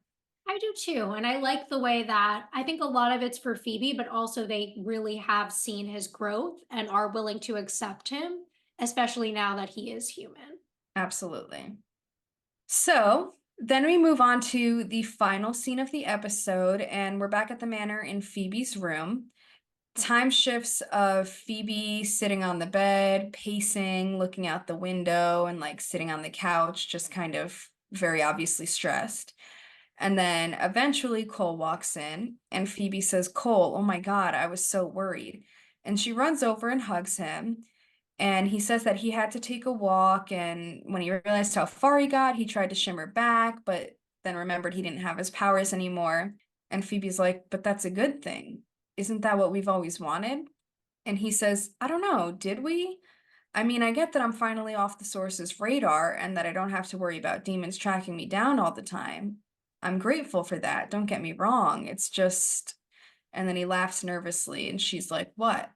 I do too. And I like the way that I think a lot of it's for Phoebe, but also they really have seen his growth and are willing to accept him, especially now that he is human. Absolutely. So Then we move on to the final scene of the episode, and we're back at the manor in Phoebe's room. Time shifts of Phoebe sitting on the bed, pacing, looking out the window, and like sitting on the couch, just kind of very obviously stressed. And then eventually Cole walks in, and Phoebe says, "Cole, oh my God, I was so worried." And she runs over and hugs him. And he says that he had to take a walk, and when he realized how far he got, he tried to shimmer back, but then remembered he didn't have his powers anymore. And Phoebe's like, "But that's a good thing. Isn't that what we've always wanted?" And he says, "I don't know, did we? I mean, I get that I'm finally off the source's radar and that I don't have to worry about demons tracking me down all the time. I'm grateful for that, don't get me wrong. It's just..." And then he laughs nervously, and she's like, "What?"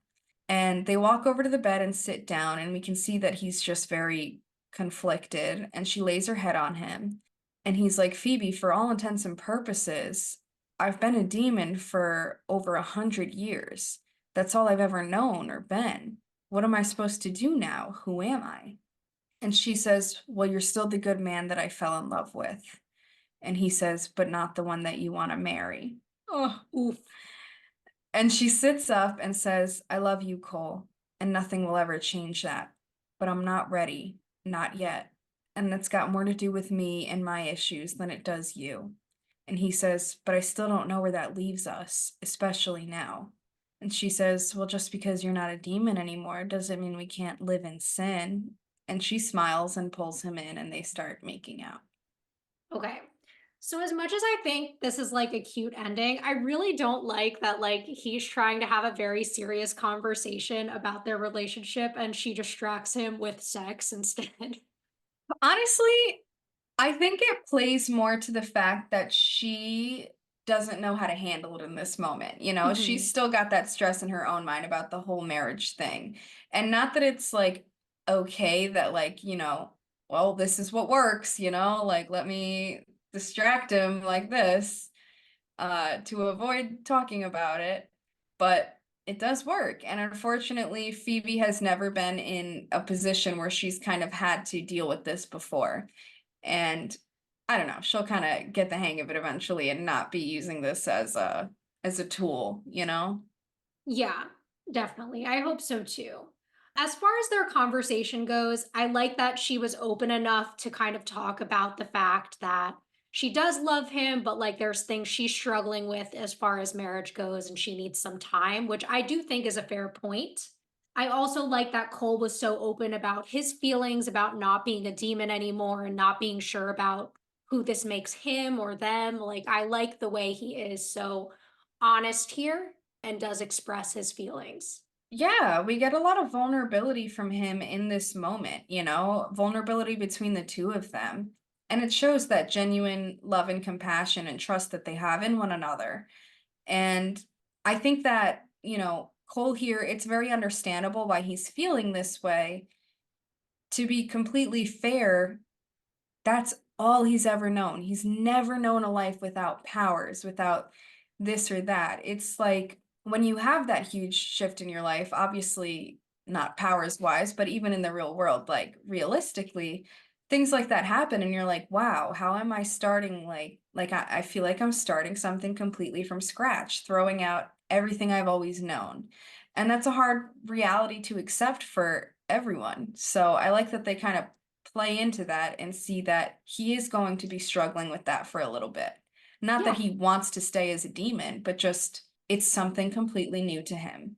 And they walk over to the bed and sit down, and we can see that he's just very conflicted. And she lays her head on him. And he's like, "Phoebe, for all intents and purposes, I've been a demon for over 100 years. That's all I've ever known or been. What am I supposed to do now? Who am I?" And she says, "Well, you're still the good man that I fell in love with." And he says, "But not the one that you want to marry." Oh, oof. And she sits up and says, "I love you, Cole, and nothing will ever change that. But I'm not ready, not yet. And that's got more to do with me and my issues than it does you." And he says, "But I still don't know where that leaves us, especially now." And she says, "Well, just because you're not a demon anymore doesn't mean we can't live in sin." And she smiles and pulls him in, and they start making out. Okay. So as much as I think this is like a cute ending, I really don't like that like he's trying to have a very serious conversation about their relationship and she distracts him with sex instead. Honestly, I think it plays more to the fact that she doesn't know how to handle it in this moment. She's Mhm. still got that stress in her own mind about the whole marriage thing. And not that it's like okay that, like, well, this is what works, like let me distract him like this to avoid talking about it. But it does work. And unfortunately, Phoebe has never been in a position where she's kind of had to deal with this before. And I don't know, she'll kind of get the hang of it eventually and not be using this as a tool. Yeah, definitely. I hope so too. As far as their conversation goes, I like that she was open enough to kind of talk about the fact that she does love him, but like there's things she's struggling with as far as marriage goes and she needs some time, which I do think is a fair point. I also like that Cole was so open about his feelings about not being a demon anymore and not being sure about who this makes him or them. Like, I like the way he is so honest here and does express his feelings. Yeah, we get a lot of vulnerability from him in this moment, vulnerability between the two of them. And it shows that genuine love and compassion and trust that they have in one another. And I think that, Cole here, it's very understandable why he's feeling this way. To be completely fair, that's all he's ever known. He's never known a life without powers, without this or that. It's like when you have that huge shift in your life, obviously not powers wise, but even in the real world, like realistically, things like that happen and you're like, wow, how am I starting I feel like I'm starting something completely from scratch, throwing out everything I've always known. And that's a hard reality to accept for everyone. So I like that they kind of play into that and see that he is going to be struggling with that for a little bit. Not that Yeah, he wants to stay as a demon, but just it's something completely new to him,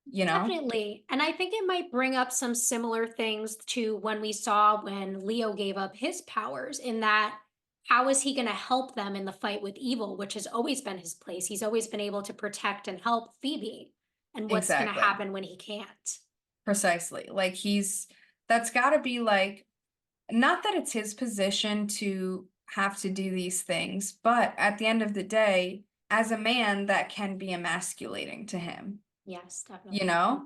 you know? definitely. And I think it might bring up some similar things to when we saw when Leo gave up his powers, in that how is he going to help them in the fight with evil, which has always been his place. He's always been able to protect and help Phoebe. And what's going to Exactly. happen when he can't? Precisely. Like that's got to be like, not that it's his position to have to do these things, but at the end of the day, as a man, that can be emasculating to him, Yes, you definitely. know?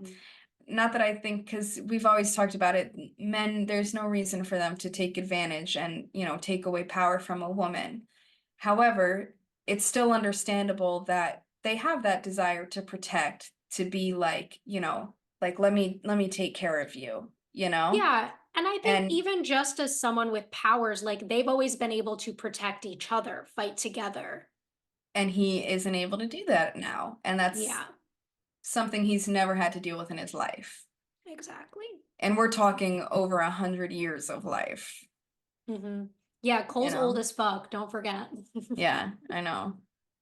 Not that I think, because we've always talked about it, men, there's no reason for them to take advantage and, take away power from a woman. However, it's still understandable that they have that desire to protect, to be like, like let me take care of you, you know? Yeah, And I think And even just as someone with powers, like they've always been able to protect each other, fight together. he isn't able to do that now. And that's Yeah, something he's never had to deal with in his life. exactly. And we're talking over 100 years of life, Hmm. Yeah, you Cole's old know? as fuck, don't forget. Yeah, I know.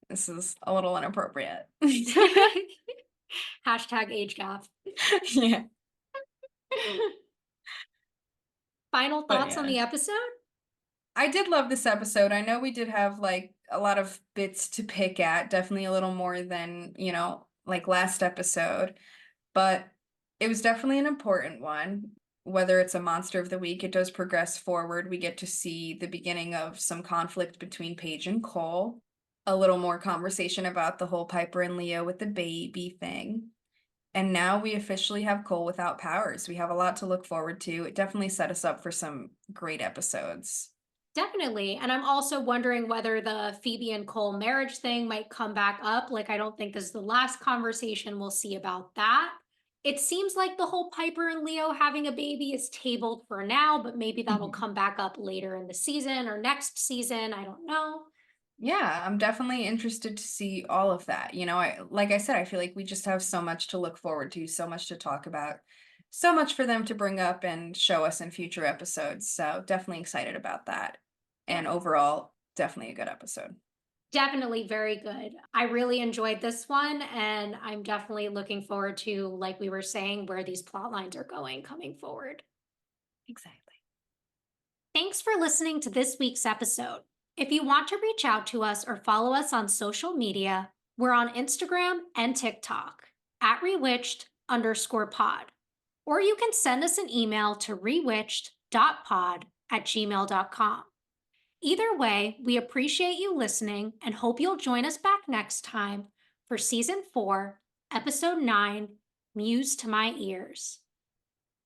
This is a little inappropriate. Hashtag age gap. Yeah, Final but thoughts on yeah. the episode? I did love this episode. I know we did have like a lot of bits to pick at, definitely a little more than, like last episode, but it was definitely an important one. Whether it's a monster of the week, it does progress forward. We get to see the beginning of some conflict between Paige and Cole, a little more conversation about the whole Piper and Leo with the baby thing. And now we officially have Cole without powers. We have a lot to look forward to. It definitely set us up for some great episodes. Definitely. And I'm also wondering whether the Phoebe and Cole marriage thing might come back up. Like, I don't think this is the last conversation we'll see about that. It seems like the whole Piper and Leo having a baby is tabled for now, but maybe that'll Mhm. come back up later in the season or next season. I don't know. Yeah, I'm definitely interested to see all of that. Like I said, I feel like we just have so much to look forward to, so much to talk about, so much for them to bring up and show us in future episodes. So definitely excited about that. Yeah, And overall, definitely a good episode. definitely very good. I really enjoyed this one, and I'm definitely looking forward to, like we were saying, where these plot lines are going coming forward. Exactly. Thanks for listening to this week's episode. If you want to reach out to us or follow us on social media, we're on Instagram and TikTok at rewitched_pod. Or you can send us an email to rewitched.pod@gmail.com. Either way, we appreciate you listening and hope you'll join us back next time for season 4, episode 9, Muse to My Ears.